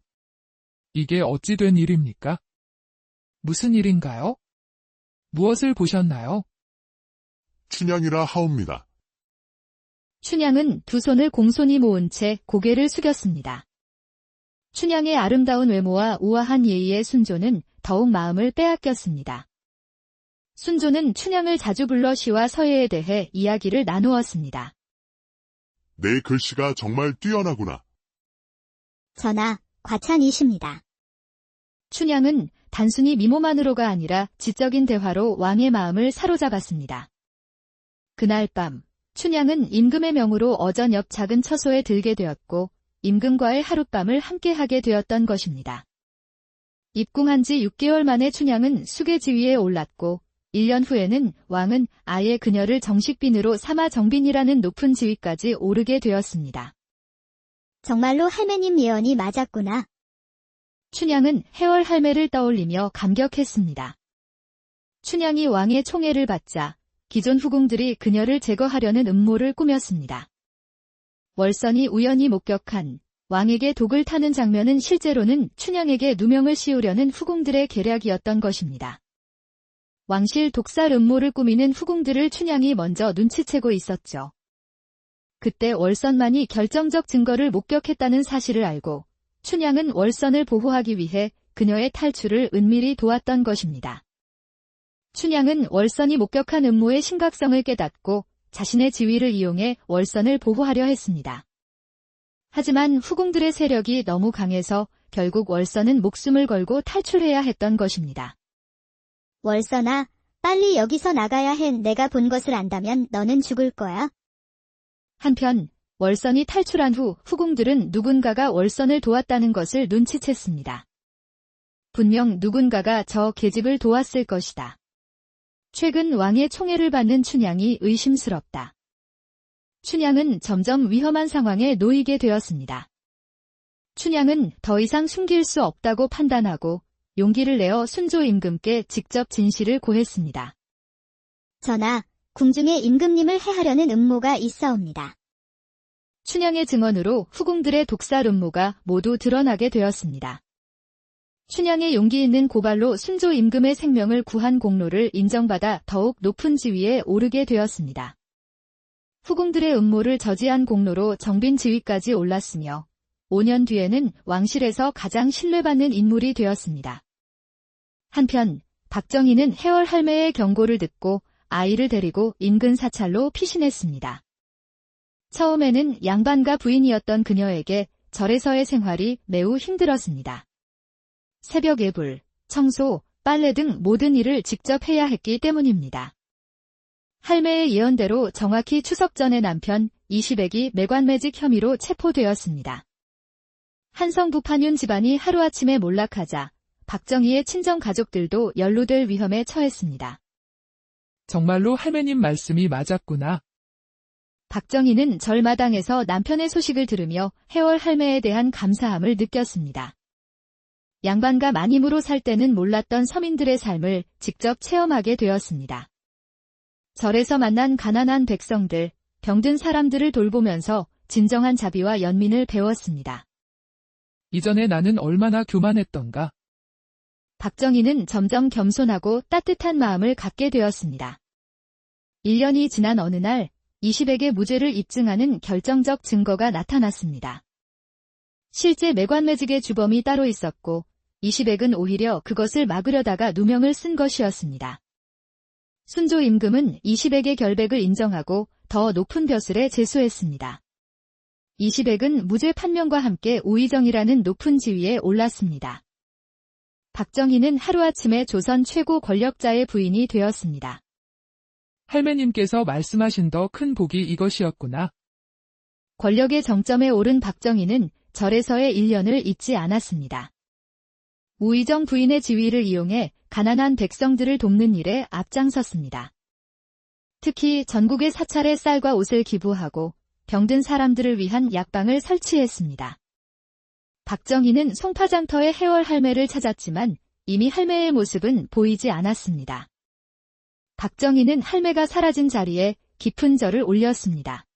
이게 어찌 된 일입니까? 무슨 일인가요? 무엇을 보셨나요? 춘향이라 하옵니다. 춘향은 두 손을 공손히 모은 채 고개를 숙였습니다. 춘향의 아름다운 외모와 우아한 예의의 순조는 더욱 마음을 빼앗겼습니다. 순조는 춘향을 자주 불러 시와 서예에 대해 이야기를 나누었습니다. 내 글씨가 정말 뛰어나구나. 전하, 과찬이십니다. 춘향은 단순히 미모만으로가 아니라 지적인 대화로 왕의 마음을 사로잡았습니다. 그날 밤, 춘향은 임금의 명으로 어전 옆 작은 처소에 들게 되었고 임금과의 하룻밤을 함께하게 되었던 것입니다. 입궁한 지 6개월 만에 춘향은 수계 지위에 올랐고 1년 후에는 왕은 아예 그녀를 정식빈으로 삼아 정빈이라는 높은 지위까지 오르게 되었습니다. 정말로 할매님 예언이 맞았구나. 춘향은 해월 할매를 떠올리며 감격했습니다. 춘향이 왕의 총애를 받자 기존 후궁들이 그녀를 제거하려는 음모를 꾸몄습니다. 월선이 우연히 목격한 왕에게 독을 타는 장면은 실제로는 춘향에게 누명을 씌우려는 후궁들의 계략이었던 것입니다. 왕실 독살 음모를 꾸미는 후궁들을 춘향이 먼저 눈치채고 있었죠. 그때 월선만이 결정적 증거를 목격했다는 사실을 알고 춘향은 월선을 보호하기 위해 그녀의 탈출을 은밀히 도왔던 것입니다. 춘향은 월선이 목격한 음모의 심각성을 깨닫고 자신의 지위를 이용해 월선을 보호하려 했습니다. 하지만 후궁들의 세력이 너무 강해서 결국 월선은 목숨을 걸고 탈출해야 했던 것입니다. 월선아, 빨리 여기서 나가야 해. 내가 본 것을 안다면 너는 죽을 거야. 한편 월선이 탈출한 후 후궁들은 누군가가 월선을 도왔다는 것을 눈치챘습니다. 분명 누군가가 저 계집을 도왔을 것이다. 최근 왕의 총애를 받는 춘향이 의심스럽다. 춘향은 점점 위험한 상황에 놓이게 되었습니다. 춘향은 더 이상 숨길 수 없다고 판단하고 용기를 내어 순조 임금께 직접 진실을 고했습니다. 전하, 궁중에 임금님을 해하려는 음모가 있사옵니다. 춘향의 증언으로 후궁들의 독살 음모가 모두 드러나게 되었습니다. 춘향의 용기 있는 고발로 순조 임금의 생명을 구한 공로를 인정받아 더욱 높은 지위에 오르게 되었습니다. 후궁들의 음모를 저지한 공로로 정빈 지위까지 올랐으며 5년 뒤에는 왕실에서 가장 신뢰받는 인물이 되었습니다. 한편 박정희는 해월 할매의 경고를 듣고 아이를 데리고 인근 사찰로 피신했습니다. 처음에는 양반가 부인이었던 그녀에게 절에서의 생활이 매우 힘들었습니다. 새벽 예불, 청소, 빨래 등 모든 일을 직접 해야 했기 때문입니다. 할매의 예언대로 정확히 추석 전에 남편 이시백이 매관매직 혐의로 체포되었습니다. 한성부판윤 집안이 하루아침에 몰락하자 박정희의 친정 가족들도 연루될 위험에 처했습니다. 정말로 할매님 말씀이 맞았구나. 박정희는 절마당에서 남편의 소식을 들으며 해월 할매에 대한 감사함을 느꼈습니다. 양반가 마님으로 살 때는 몰랐던 서민들의 삶을 직접 체험하게 되었습니다. 절에서 만난 가난한 백성들, 병든 사람들을 돌보면서 진정한 자비와 연민을 배웠습니다. 이전에 나는 얼마나 교만했던가. 박정희는 점점 겸손하고 따뜻한 마음을 갖게 되었습니다. 1년이 지난 어느 날 이시백의 무죄를 입증하는 결정적 증거가 나타났습니다. 실제 매관매직의 주범이 따로 있었고 이시백은 오히려 그것을 막으려다가 누명을 쓴 것이었습니다. 순조 임금은 이시백의 결백을 인정하고 더 높은 벼슬에 제수했습니다. 이시백은 무죄 판명과 함께 우의정이라는 높은 지위에 올랐습니다. 박정희는 하루아침에 조선 최고 권력자의 부인이 되었습니다. 할매님께서 말씀하신 더 큰 복이 이것이었구나. 권력의 정점에 오른 박정희는 절에서의 1년을 잊지 않았습니다. 우의정 부인의 지위를 이용해 가난한 백성들을 돕는 일에 앞장섰습니다. 특히 전국의 사찰에 쌀과 옷을 기부하고 병든 사람들을 위한 약방을 설치했습니다. 박정희는 송파장터의 해월 할매를 찾았지만 이미 할매의 모습은 보이지 않았습니다. 박정희는 할매가 사라진 자리에 깊은 절을 올렸습니다.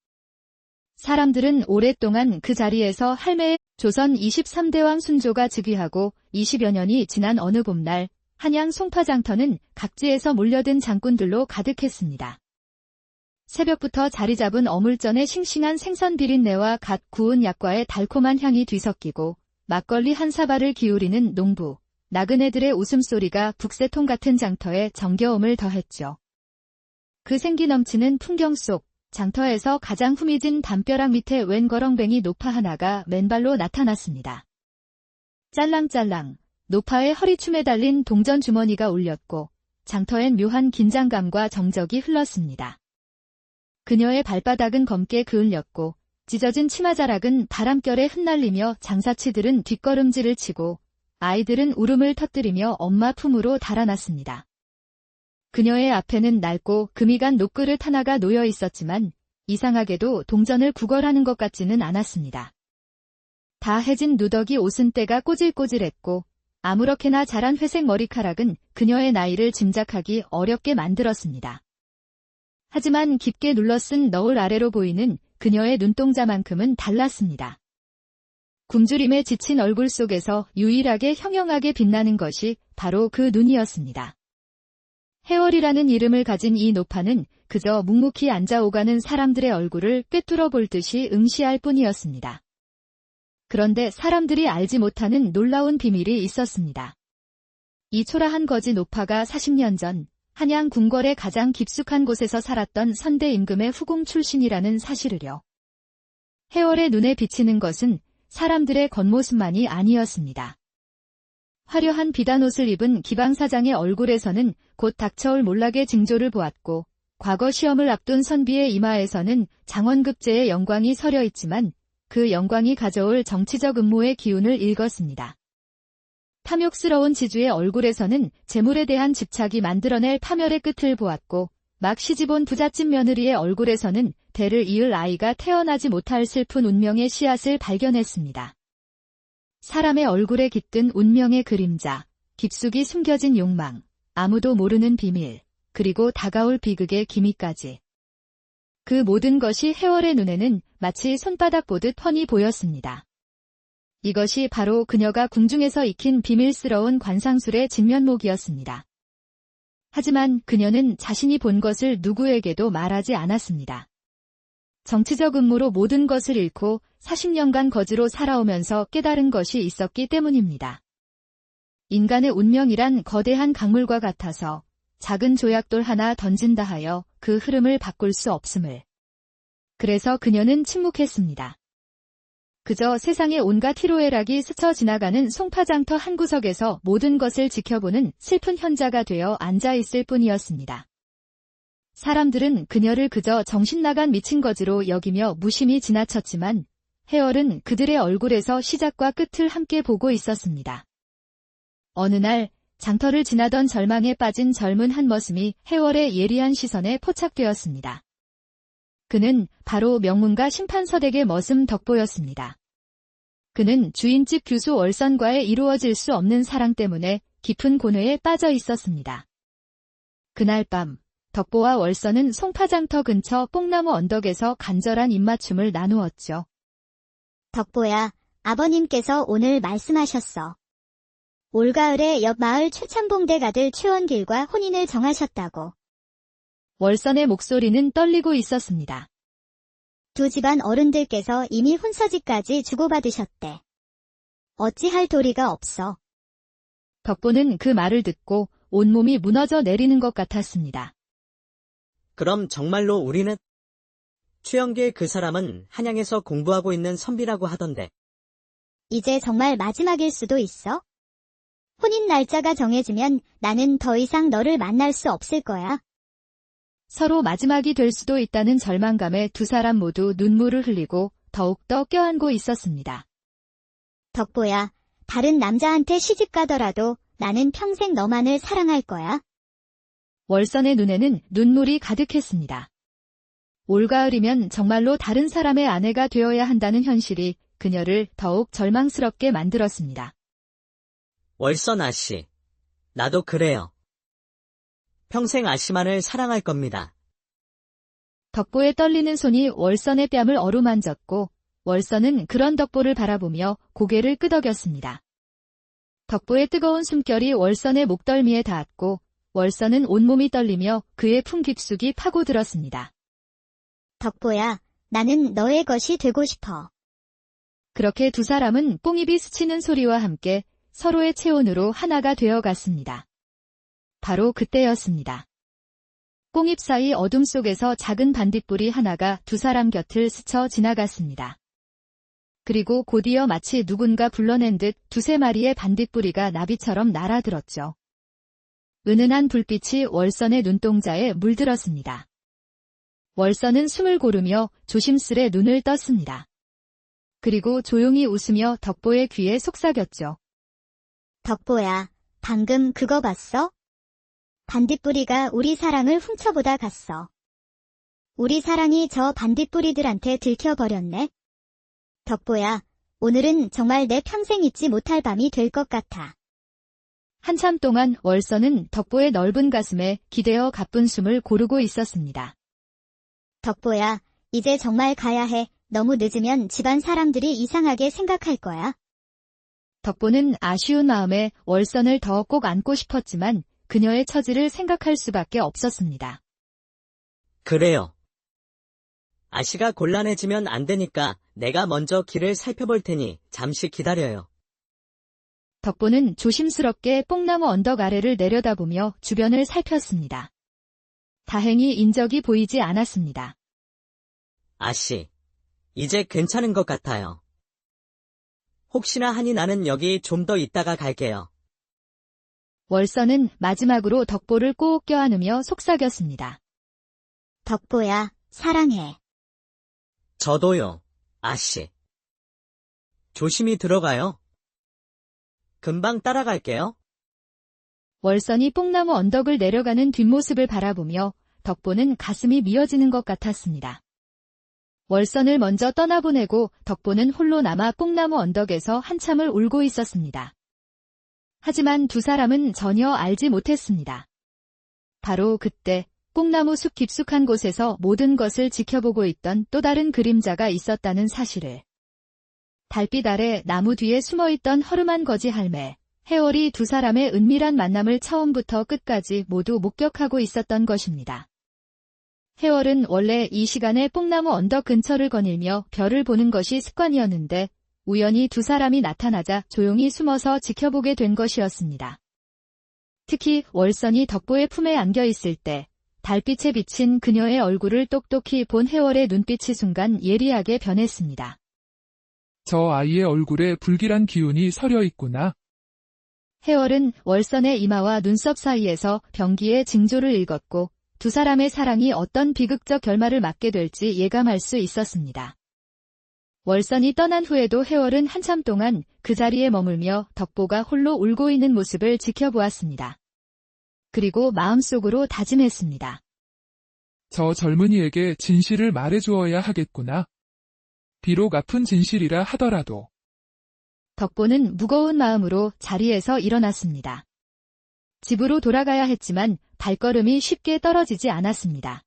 사람들은 오랫동안 그 자리에서 할매의 조선 23대왕 순조가 즉위하고 20여 년이 지난 어느 봄날 한양 송파장터는 각지에서 몰려든 장꾼들로 가득했습니다. 새벽부터 자리 잡은 어물전에 싱싱한 생선 비린내와 갓 구운 약과의 달콤한 향이 뒤섞이고 막걸리 한 사발을 기울이는 농부, 나그네들의 웃음소리가 북새통 같은 장터에 정겨움을 더했죠. 그 생기 넘치는 풍경 속 장터에서 가장 후미진 담벼락 밑에 웬 거렁뱅이 노파 하나가 맨발로 나타났습니다. 짤랑짤랑 노파의 허리춤에 달린 동전 주머니가 울렸고 장터엔 묘한 긴장감과 정적이 흘렀습니다. 그녀의 발바닥은 검게 그을렸고 찢어진 치마자락은 바람결에 흩날리며 장사치들은 뒷걸음질을 치고 아이들은 울음을 터뜨리며 엄마 품으로 달아났습니다. 그녀의 앞에는 낡고 금이 간 녹그릇 하나가 놓여 있었지만 이상하게도 동전을 구걸하는 것 같지는 않았습니다. 다 해진 누더기 옷은 때가 꼬질꼬질했고 아무렇게나 자란 회색 머리카락은 그녀의 나이를 짐작하기 어렵게 만들었습니다. 하지만 깊게 눌러쓴 너울 아래로 보이는 그녀의 눈동자만큼은 달랐습니다. 굶주림에 지친 얼굴 속에서 유일하게 형형하게 빛나는 것이 바로 그 눈이었습니다. 해월이라는 이름을 가진 이 노파는 그저 묵묵히 앉아 오가는 사람들의 얼굴을 꿰뚫어 볼 듯이 응시할 뿐이었습니다. 그런데 사람들이 알지 못하는 놀라운 비밀이 있었습니다. 이 초라한 거지 노파가 40년 전 한양 궁궐의 가장 깊숙한 곳에서 살았던 선대 임금의 후궁 출신이라는 사실을요. 해월의 눈에 비치는 것은 사람들의 겉모습만이 아니었습니다. 화려한 비단옷을 입은 기방사장의 얼굴에서는 곧 닥쳐올 몰락의 징조를 보았고 과거 시험을 앞둔 선비의 이마에서는 장원급제의 영광이 서려 있지만 그 영광이 가져올 정치적 음모의 기운을 읽었습니다. 탐욕스러운 지주의 얼굴에서는 재물에 대한 집착이 만들어낼 파멸의 끝을 보았고 막 시집온 부잣집 며느리의 얼굴에서는 대를 이을 아이가 태어나지 못할 슬픈 운명의 씨앗을 발견했습니다. 사람의 얼굴에 깃든 운명의 그림자, 깊숙이 숨겨진 욕망, 아무도 모르는 비밀, 그리고 다가올 비극의 기미까지. 그 모든 것이 해월의 눈에는 마치 손바닥 보듯 훤히 보였습니다. 이것이 바로 그녀가 궁중에서 익힌 비밀스러운 관상술의 진면목이었습니다. 하지만 그녀는 자신이 본 것을 누구에게도 말하지 않았습니다. 정치적 음모로 모든 것을 잃고 40년간 거지로 살아오면서 깨달은 것이 있었기 때문입니다. 인간의 운명이란 거대한 강물과 같아서 작은 조약돌 하나 던진다 하여 그 흐름을 바꿀 수 없음을. 그래서 그녀는 침묵했습니다. 그저 세상의 온갖 희로애락이 스쳐 지나가는 송파장터 한 구석에서 모든 것을 지켜보는 슬픈 현자가 되어 앉아있을 뿐이었습니다. 사람들은 그녀를 그저 정신나간 미친 거지로 여기며 무심히 지나쳤지만 해월은 그들의 얼굴에서 시작과 끝을 함께 보고 있었습니다. 어느 날 장터를 지나던 절망에 빠진 젊은 한 머슴이 해월의 예리한 시선에 포착되었습니다. 그는 바로 명문가 심판서댁의 머슴 덕보였습니다. 그는 주인집 규수 월선과의 이루어질 수 없는 사랑 때문에 깊은 고뇌에 빠져 있었습니다. 그날 밤 덕보와 월선은 송파장터 근처 뽕나무 언덕에서 간절한 입맞춤을 나누었죠. 덕보야, 아버님께서 오늘 말씀하셨어. 올가을에 옆 마을 최참봉댁 아들 최원길과 혼인을 정하셨다고. 월선의 목소리는 떨리고 있었습니다. 두 집안 어른들께서 이미 혼서지까지 주고받으셨대. 어찌할 도리가 없어. 덕보는 그 말을 듣고 온몸이 무너져 내리는 것 같았습니다. 그럼 정말로 우리는? 최영길 그 사람은 한양에서 공부하고 있는 선비라고 하던데. 이제 정말 마지막일 수도 있어? 혼인 날짜가 정해지면 나는 더 이상 너를 만날 수 없을 거야. 서로 마지막이 될 수도 있다는 절망감에 두 사람 모두 눈물을 흘리고 더욱더 껴안고 있었습니다. 덕보야, 다른 남자한테 시집 가더라도 나는 평생 너만을 사랑할 거야. 월선의 눈에는 눈물이 가득했습니다. 올가을이면 정말로 다른 사람의 아내가 되어야 한다는 현실이 그녀를 더욱 절망스럽게 만들었습니다. 월선 아씨, 나도 그래요. 평생 아씨만을 사랑할 겁니다. 덕보의 떨리는 손이 월선의 뺨을 어루만졌고 월선은 그런 덕보를 바라보며 고개를 끄덕였습니다. 덕보의 뜨거운 숨결이 월선의 목덜미에 닿았고 월선은 온몸이 떨리며 그의 품 깊숙이 파고들었습니다. 덕보야, 나는 너의 것이 되고 싶어. 그렇게 두 사람은 뽕잎이 스치는 소리와 함께 서로의 체온으로 하나가 되어 갔습니다. 바로 그때였습니다. 뽕잎 사이 어둠 속에서 작은 반딧불이 하나가 두 사람 곁을 스쳐 지나갔습니다. 그리고 곧이어 마치 누군가 불러낸 듯 두세 마리의 반딧불이가 나비처럼 날아들었죠. 은은한 불빛이 월선의 눈동자에 물들었습니다. 월선은 숨을 고르며 조심스레 눈을 떴습니다. 그리고 조용히 웃으며 덕보의 귀에 속삭였죠. 덕보야, 방금 그거 봤어? 반딧불이가 우리 사랑을 훔쳐보다 갔어. 우리 사랑이 저 반딧불이들한테 들켜버렸네. 덕보야, 오늘은 정말 내 평생 잊지 못할 밤이 될 것 같아. 한참 동안 월선은 덕보의 넓은 가슴에 기대어 가쁜 숨을 고르고 있었습니다. 덕보야, 이제 정말 가야 해. 너무 늦으면 집안 사람들이 이상하게 생각할 거야. 덕보는 아쉬운 마음에 월선을 더 꼭 안고 싶었지만 그녀의 처지를 생각할 수밖에 없었습니다. 그래요. 아씨가 곤란해지면 안 되니까 내가 먼저 길을 살펴볼 테니 잠시 기다려요. 덕보는 조심스럽게 뽕나무 언덕 아래를 내려다보며 주변을 살폈습니다. 다행히 인적이 보이지 않았습니다. 아씨, 이제 괜찮은 것 같아요. 혹시나 하니 나는 여기 좀 더 있다가 갈게요. 월선은 마지막으로 덕보를 꼭 껴안으며 속삭였습니다. 덕보야, 사랑해. 저도요, 아씨. 조심히 들어가요. 금방 따라갈게요. 월선이 뽕나무 언덕을 내려가는 뒷모습을 바라보며 덕보는 가슴이 미어지는 것 같았습니다. 월선을 먼저 떠나보내고 덕보는 홀로 남아 뽕나무 언덕에서 한참을 울고 있었습니다. 하지만 두 사람은 전혀 알지 못했습니다. 바로 그때 뽕나무 숲 깊숙한 곳에서 모든 것을 지켜보고 있던 또 다른 그림자가 있었다는 사실을. 달빛 아래 나무 뒤에 숨어있던 허름한 거지 할매, 해월이 두 사람의 은밀한 만남을 처음부터 끝까지 모두 목격하고 있었던 것입니다. 해월은 원래 이 시간에 뽕나무 언덕 근처를 거닐며 별을 보는 것이 습관이었는데 우연히 두 사람이 나타나자 조용히 숨어서 지켜보게 된 것이었습니다. 특히 월선이 덕보의 품에 안겨 있을 때 달빛에 비친 그녀의 얼굴을 똑똑히 본 해월의 눈빛이 순간 예리하게 변했습니다. 저 아이의 얼굴에 불길한 기운이 서려 있구나. 해월은 월선의 이마와 눈썹 사이에서 병기의 징조를 읽었고 두 사람의 사랑이 어떤 비극적 결말을 맞게 될지 예감할 수 있었습니다. 월선이 떠난 후에도 해월은 한참 동안 그 자리에 머물며 덕보가 홀로 울고 있는 모습을 지켜보았습니다. 그리고 마음속으로 다짐했습니다. 저 젊은이에게 진실을 말해주어야 하겠구나. 비록 아픈 진실이라 하더라도. 덕보는 무거운 마음으로 자리에서 일어났습니다. 집으로 돌아가야 했지만 발걸음이 쉽게 떨어지지 않았습니다.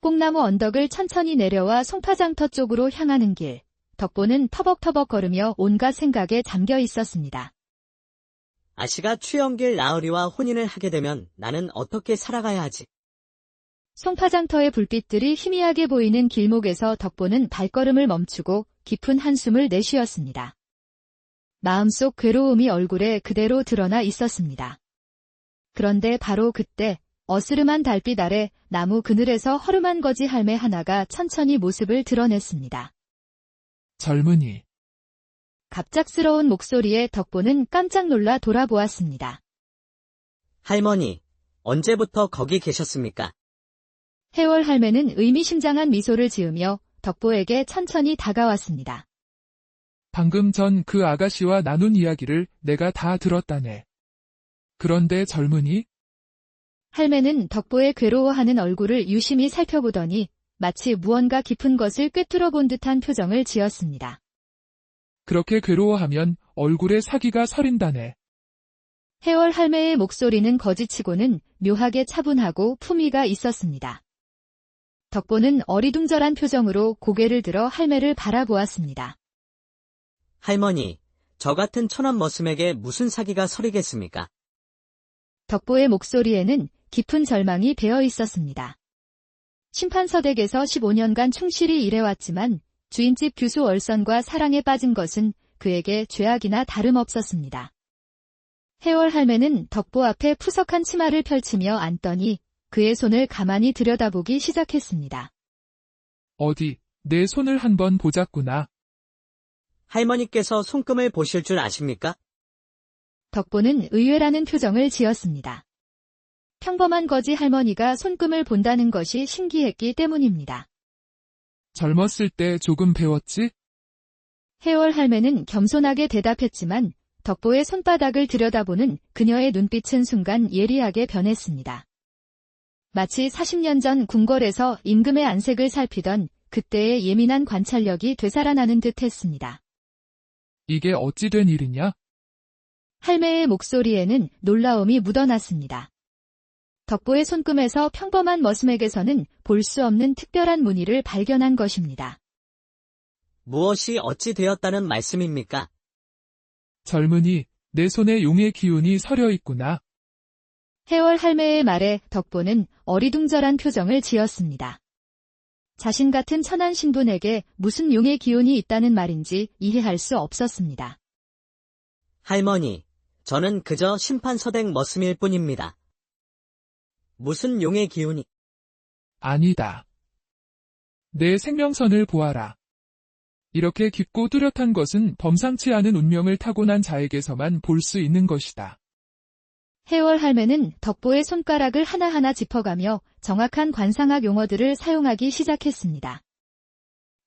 뽕나무 언덕을 천천히 내려와 송파장터 쪽으로 향하는 길, 덕보는 터벅터벅 걸으며 온갖 생각에 잠겨 있었습니다. 아씨가 추영길 나으리와 혼인을 하게 되면 나는 어떻게 살아가야 하지? 송파장터의 불빛들이 희미하게 보이는 길목에서 덕보는 발걸음을 멈추고 깊은 한숨을 내쉬었습니다. 마음속 괴로움이 얼굴에 그대로 드러나 있었습니다. 그런데 바로 그때 어스름한 달빛 아래 나무 그늘에서 허름한 거지 할매 하나가 천천히 모습을 드러냈습니다. 젊은이. 갑작스러운 목소리에 덕보는 깜짝 놀라 돌아보았습니다. 할머니, 언제부터 거기 계셨습니까? 해월 할매는 의미심장한 미소를 지으며 덕보에게 천천히 다가왔습니다. 방금 전 그 아가씨와 나눈 이야기를 내가 다 들었다네. 그런데 젊은이? 할매는 덕보의 괴로워하는 얼굴을 유심히 살펴보더니 마치 무언가 깊은 것을 꿰뚫어 본 듯한 표정을 지었습니다. 그렇게 괴로워하면 얼굴에 사기가 서린다네. 해월 할매의 목소리는 거지치고는 묘하게 차분하고 품위가 있었습니다. 덕보는 어리둥절한 표정으로 고개를 들어 할매를 바라보았습니다. 할머니, 저 같은 천한머슴에게 무슨 사기가 서리겠습니까? 덕보의 목소리에는 깊은 절망이 배어 있었습니다. 심판서댁에서 15년간 충실히 일해왔지만 주인집 규수 월선과 사랑에 빠진 것은 그에게 죄악이나 다름없었습니다. 해월 할매는 덕보 앞에 푸석한 치마를 펼치며 앉더니 그의 손을 가만히 들여다보기 시작했습니다. 어디, 내 손을 한번 보자꾸나. 할머니께서 손금을 보실 줄 아십니까? 덕보는 의외라는 표정을 지었습니다. 평범한 거지 할머니가 손금을 본다는 것이 신기했기 때문입니다. 젊었을 때 조금 배웠지? 해월 할매는 겸손하게 대답했지만 덕보의 손바닥을 들여다보는 그녀의 눈빛은 순간 예리하게 변했습니다. 마치 40년 전 궁궐에서 임금의 안색을 살피던 그때의 예민한 관찰력이 되살아나는 듯 했습니다. 이게 어찌 된 일이냐? 할매의 목소리에는 놀라움이 묻어났습니다. 덕보의 손금에서 평범한 머슴에게서는 볼 수 없는 특별한 무늬를 발견한 것입니다. 무엇이 어찌 되었다는 말씀입니까? 젊은이, 내 손에 용의 기운이 서려 있구나. 해월 할매의 말에 덕보는 어리둥절한 표정을 지었습니다. 자신 같은 천한 신분에게 무슨 용의 기운이 있다는 말인지 이해할 수 없었습니다. 할머니, 저는 그저 심판서댁 머슴일 뿐입니다. 무슨 용의 기운이... 아니다. 내 생명선을 보아라. 이렇게 깊고 뚜렷한 것은 범상치 않은 운명을 타고난 자에게서만 볼 수 있는 것이다. 해월 할매는 덕보의 손가락을 하나하나 짚어가며 정확한 관상학 용어들을 사용하기 시작했습니다.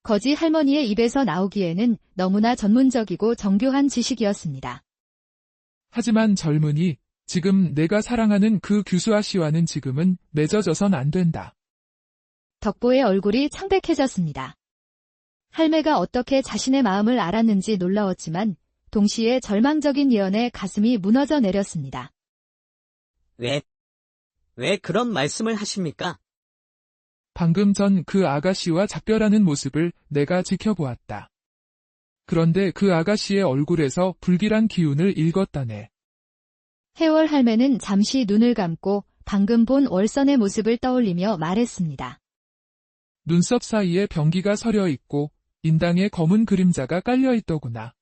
거지 할머니의 입에서 나오기에는 너무나 전문적이고 정교한 지식이었습니다. 하지만 젊은이, 지금 내가 사랑하는 그 규수아 씨와는 지금은 맺어져선 안 된다. 덕보의 얼굴이 창백해졌습니다. 할매가 어떻게 자신의 마음을 알았는지 놀라웠지만 동시에 절망적인 예언에 가슴이 무너져 내렸습니다. 왜 그런 말씀을 하십니까? 방금 전 그 아가씨와 작별하는 모습을 내가 지켜보았다. 그런데 그 아가씨의 얼굴에서 불길한 기운을 읽었다네. 해월 할매는 잠시 눈을 감고 방금 본 월선의 모습을 떠올리며 말했습니다. 눈썹 사이에 병기가 서려 있고 인당에 검은 그림자가 깔려 있더구나.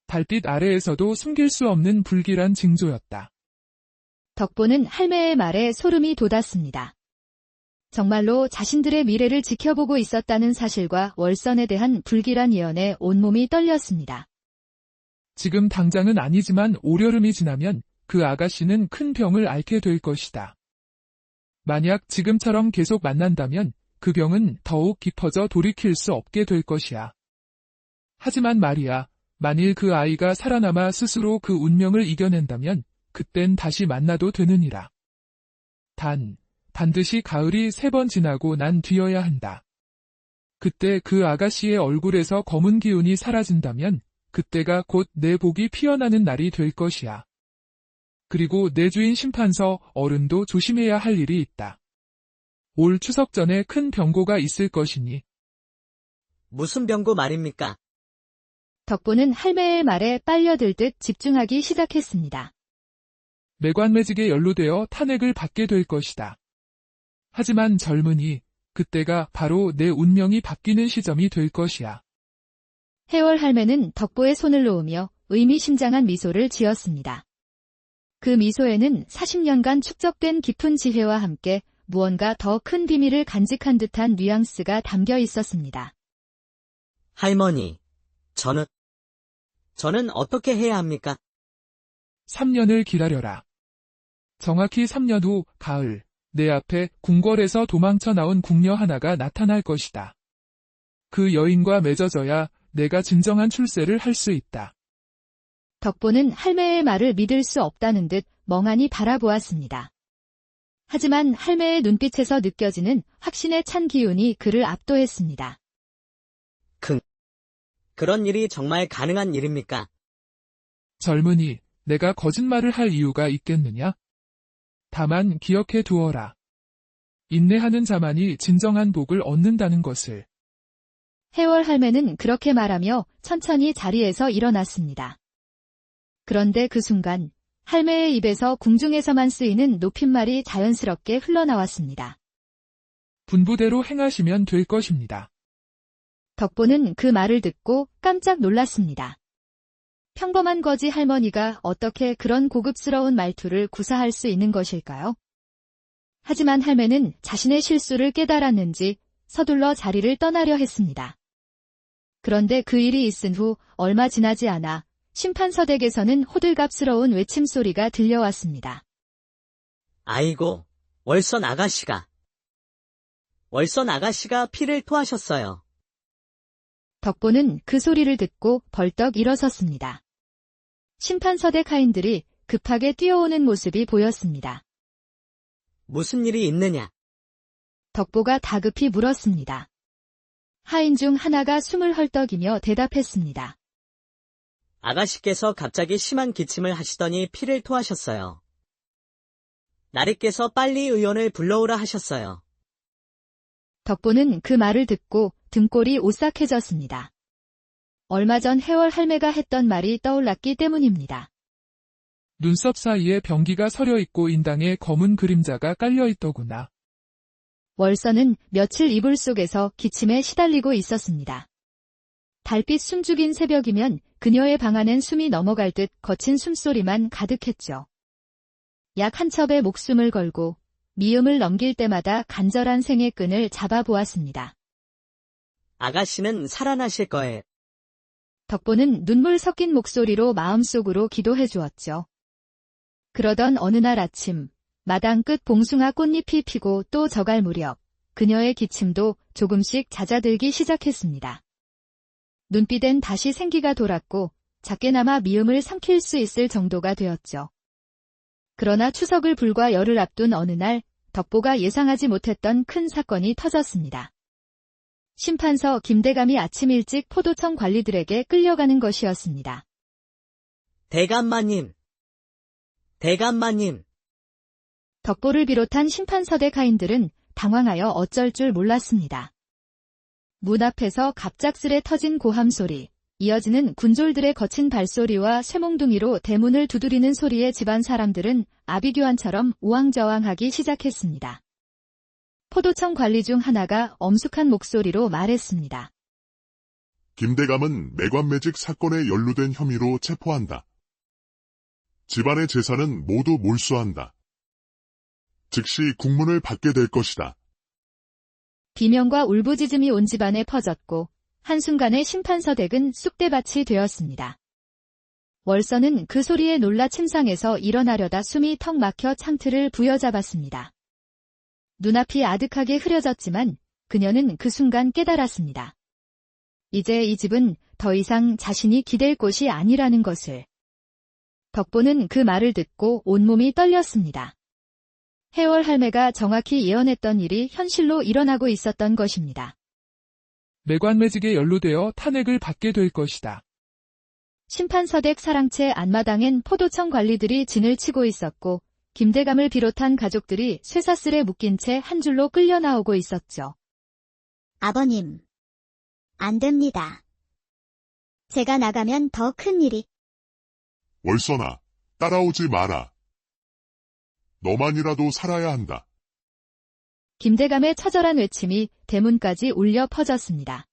달빛 아래에서도 숨길 수 없는 불길한 징조였다. 덕보는 할매의 말에 소름이 돋았습니다. 정말로 자신들의 미래를 지켜보고 있었다는 사실과 월선에 대한 불길한 예언에 온몸이 떨렸습니다. 지금 당장은 아니지만 올여름이 지나면 그 아가씨는 큰 병을 앓게 될 것이다. 만약 지금처럼 계속 만난다면 그 병은 더욱 깊어져 돌이킬 수 없게 될 것이야. 하지만 말이야, 만일 그 아이가 살아남아 스스로 그 운명을 이겨낸다면 그땐 다시 만나도 되느니라. 반드시 가을이 3번 지나고 난 뒤여야 한다. 그때 그 아가씨의 얼굴에서 검은 기운이 사라진다면 그때가 곧 내 복이 피어나는 날이 될 것이야. 그리고 내 주인 심판서 어른도 조심해야 할 일이 있다. 올 추석 전에 큰 병고가 있을 것이니. 무슨 병고 말입니까? 덕보는 할매의 말에 빨려들 듯 집중하기 시작했습니다. 매관매직에 연루되어 탄핵을 받게 될 것이다. 하지만 젊은이, 그때가 바로 내 운명이 바뀌는 시점이 될 것이야. 해월 할매는 덕보의 손을 놓으며 의미심장한 미소를 지었습니다. 그 미소에는 40년간 축적된 깊은 지혜와 함께 무언가 더 큰 비밀을 간직한 듯한 뉘앙스가 담겨 있었습니다. 할머니, 저는 어떻게 해야 합니까? 3년을 기다려라. 정확히 3년 후 가을, 내 앞에 궁궐에서 도망쳐 나온 궁녀 하나가 나타날 것이다. 그 여인과 맺어져야 내가 진정한 출세를 할 수 있다. 덕보는 할매의 말을 믿을 수 없다는 듯 멍하니 바라보았습니다. 하지만 할매의 눈빛에서 느껴지는 확신에 찬 기운이 그를 압도했습니다. 그런 일이 정말 가능한 일입니까? 젊은이, 내가 거짓말을 할 이유가 있겠느냐? 다만 기억해 두어라. 인내하는 자만이 진정한 복을 얻는다는 것을. 해월 할매는 그렇게 말하며 천천히 자리에서 일어났습니다. 그런데 그 순간 할매의 입에서 궁중에서만 쓰이는 높임말이 자연스럽게 흘러나왔습니다. 분부대로 행하시면 될 것입니다. 덕보는 그 말을 듣고 깜짝 놀랐습니다. 평범한 거지 할머니가 어떻게 그런 고급스러운 말투를 구사할 수 있는 것일까요? 하지만 할매는 자신의 실수를 깨달았는지 서둘러 자리를 떠나려 했습니다. 그런데 그 일이 있은 후 얼마 지나지 않아 심판서댁에서는 호들갑스러운 외침소리가 들려왔습니다. 아이고, 월선 아가씨가 피를 토하셨어요. 덕보는 그 소리를 듣고 벌떡 일어섰습니다. 심판서댁 하인들이 급하게 뛰어오는 모습이 보였습니다. 무슨 일이 있느냐? 덕보가 다급히 물었습니다. 하인 중 하나가 숨을 헐떡이며 대답했습니다. 아가씨께서 갑자기 심한 기침을 하시더니 피를 토하셨어요. 나리께서 빨리 의원을 불러오라 하셨어요. 덕보는 그 말을 듣고 등골이 오싹해졌습니다. 얼마 전 해월 할매가 했던 말이 떠올랐기 때문입니다. 눈썹 사이에 병기가 서려 있고 인당에 검은 그림자가 깔려 있더구나. 월선은 며칠 이불 속에서 기침에 시달리고 있었습니다. 달빛 숨죽인 새벽이면 그녀의 방 안엔 숨이 넘어갈 듯 거친 숨소리만 가득했죠. 약 한 첩의 목숨을 걸고 미음을 넘길 때마다 간절한 생의 끈을 잡아보았습니다. 아가씨는 살아나실 거예요. 덕보는 눈물 섞인 목소리로 마음속으로 기도해 주었죠. 그러던 어느 날 아침, 마당 끝 봉숭아 꽃잎이 피고 또 저갈 무렵, 그녀의 기침도 조금씩 잦아들기 시작했습니다. 눈빛엔 다시 생기가 돌았고 작게나마 미음을 삼킬 수 있을 정도가 되었죠. 그러나 추석을 불과 열흘 앞둔 어느 날 덕보가 예상하지 못했던 큰 사건이 터졌습니다. 심판서 김대감이 아침 일찍 포도청 관리들에게 끌려가는 것이었습니다. 대감마님! 덕보를 비롯한 심판서대 가인들은 당황하여 어쩔 줄 몰랐습니다. 문 앞에서 갑작스레 터진 고함 소리, 이어지는 군졸들의 거친 발소리와 쇠몽둥이로 대문을 두드리는 소리에 집안 사람들은 아비규환처럼 우왕좌왕하기 시작했습니다. 포도청 관리 중 하나가 엄숙한 목소리로 말했습니다. 김대감은 매관매직 사건에 연루된 혐의로 체포한다. 집안의 재산은 모두 몰수한다. 즉시 국문을 받게 될 것이다. 비명과 울부짖음이 온 집안에 퍼졌고 한순간에 심판서댁은 쑥대밭이 되었습니다. 월선은 그 소리에 놀라 침상에서 일어나려다 숨이 턱 막혀 창틀을 부여잡았습니다. 눈앞이 아득하게 흐려졌지만 그녀는 그 순간 깨달았습니다. 이제 이 집은 더 이상 자신이 기댈 곳이 아니라는 것을. 덕보는 그 말을 듣고 온몸이 떨렸습니다. 해월 할매가 정확히 예언했던 일이 현실로 일어나고 있었던 것입니다. 매관매직에 연루되어 탄핵을 받게 될 것이다. 심판서댁 사랑채 안마당엔 포도청 관리들이 진을 치고 있었고 김대감을 비롯한 가족들이 쇠사슬에 묶인 채 한 줄로 끌려 나오고 있었죠. 아버님, 안 됩니다. 제가 나가면 더 큰 일이. 월선아, 따라오지 마라. 너만이라도 살아야 한다. 김대감의 처절한 외침이 대문까지 울려 퍼졌습니다.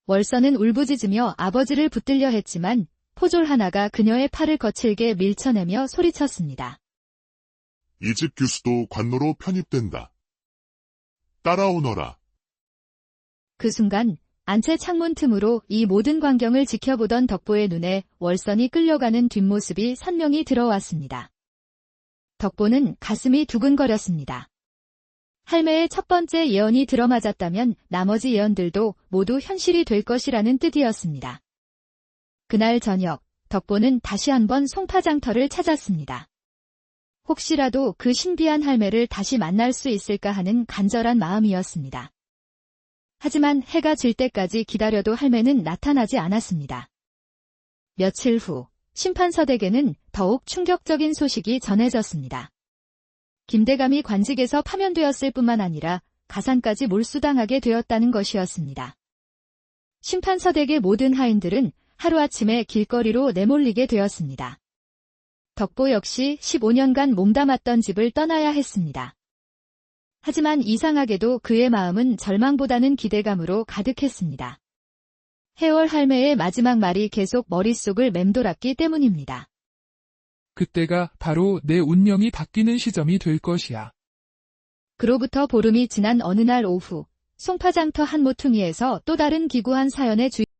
월선은 울부짖으며 아버지를 붙들려 했지만 포졸 하나가 그녀의 팔을 거칠게 밀쳐내며 소리쳤습니다. 이 집 규수도 관노로 편입된다. 따라오너라. 그 순간 안채 창문 틈으로 이 모든 광경을 지켜보던 덕보의 눈에 월선이 끌려가는 뒷모습이 선명히 들어왔습니다. 덕보는 가슴이 두근거렸습니다. 할매의 첫 번째 예언이 들어맞았다면 나머지 예언들도 모두 현실이 될 것이라는 뜻이었습니다. 그날 저녁, 덕보는 다시 한번 송파장터를 찾았습니다. 혹시라도 그 신비한 할매를 다시 만날 수 있을까 하는 간절한 마음이었습니다. 하지만 해가 질 때까지 기다려도 할매는 나타나지 않았습니다. 며칠 후, 심판서댁에는 더욱 충격적인 소식이 전해졌습니다. 김대감이 관직에서 파면되었을 뿐만 아니라 가산까지 몰수당하게 되었다는 것이었습니다. 심판서댁의 모든 하인들은 하루아침에 길거리로 내몰리게 되었습니다. 덕보 역시 15년간 몸담았던 집을 떠나야 했습니다. 하지만 이상하게도 그의 마음은 절망보다는 기대감으로 가득했습니다. 해월 할매의 마지막 말이 계속 머릿속을 맴돌았기 때문입니다. 그때가 바로 내 운명이 바뀌는 시점이 될 것이야. 그로부터 보름이 지난 어느 날 오후, 송파장터 한 모퉁이에서 또 다른 기구한 사연의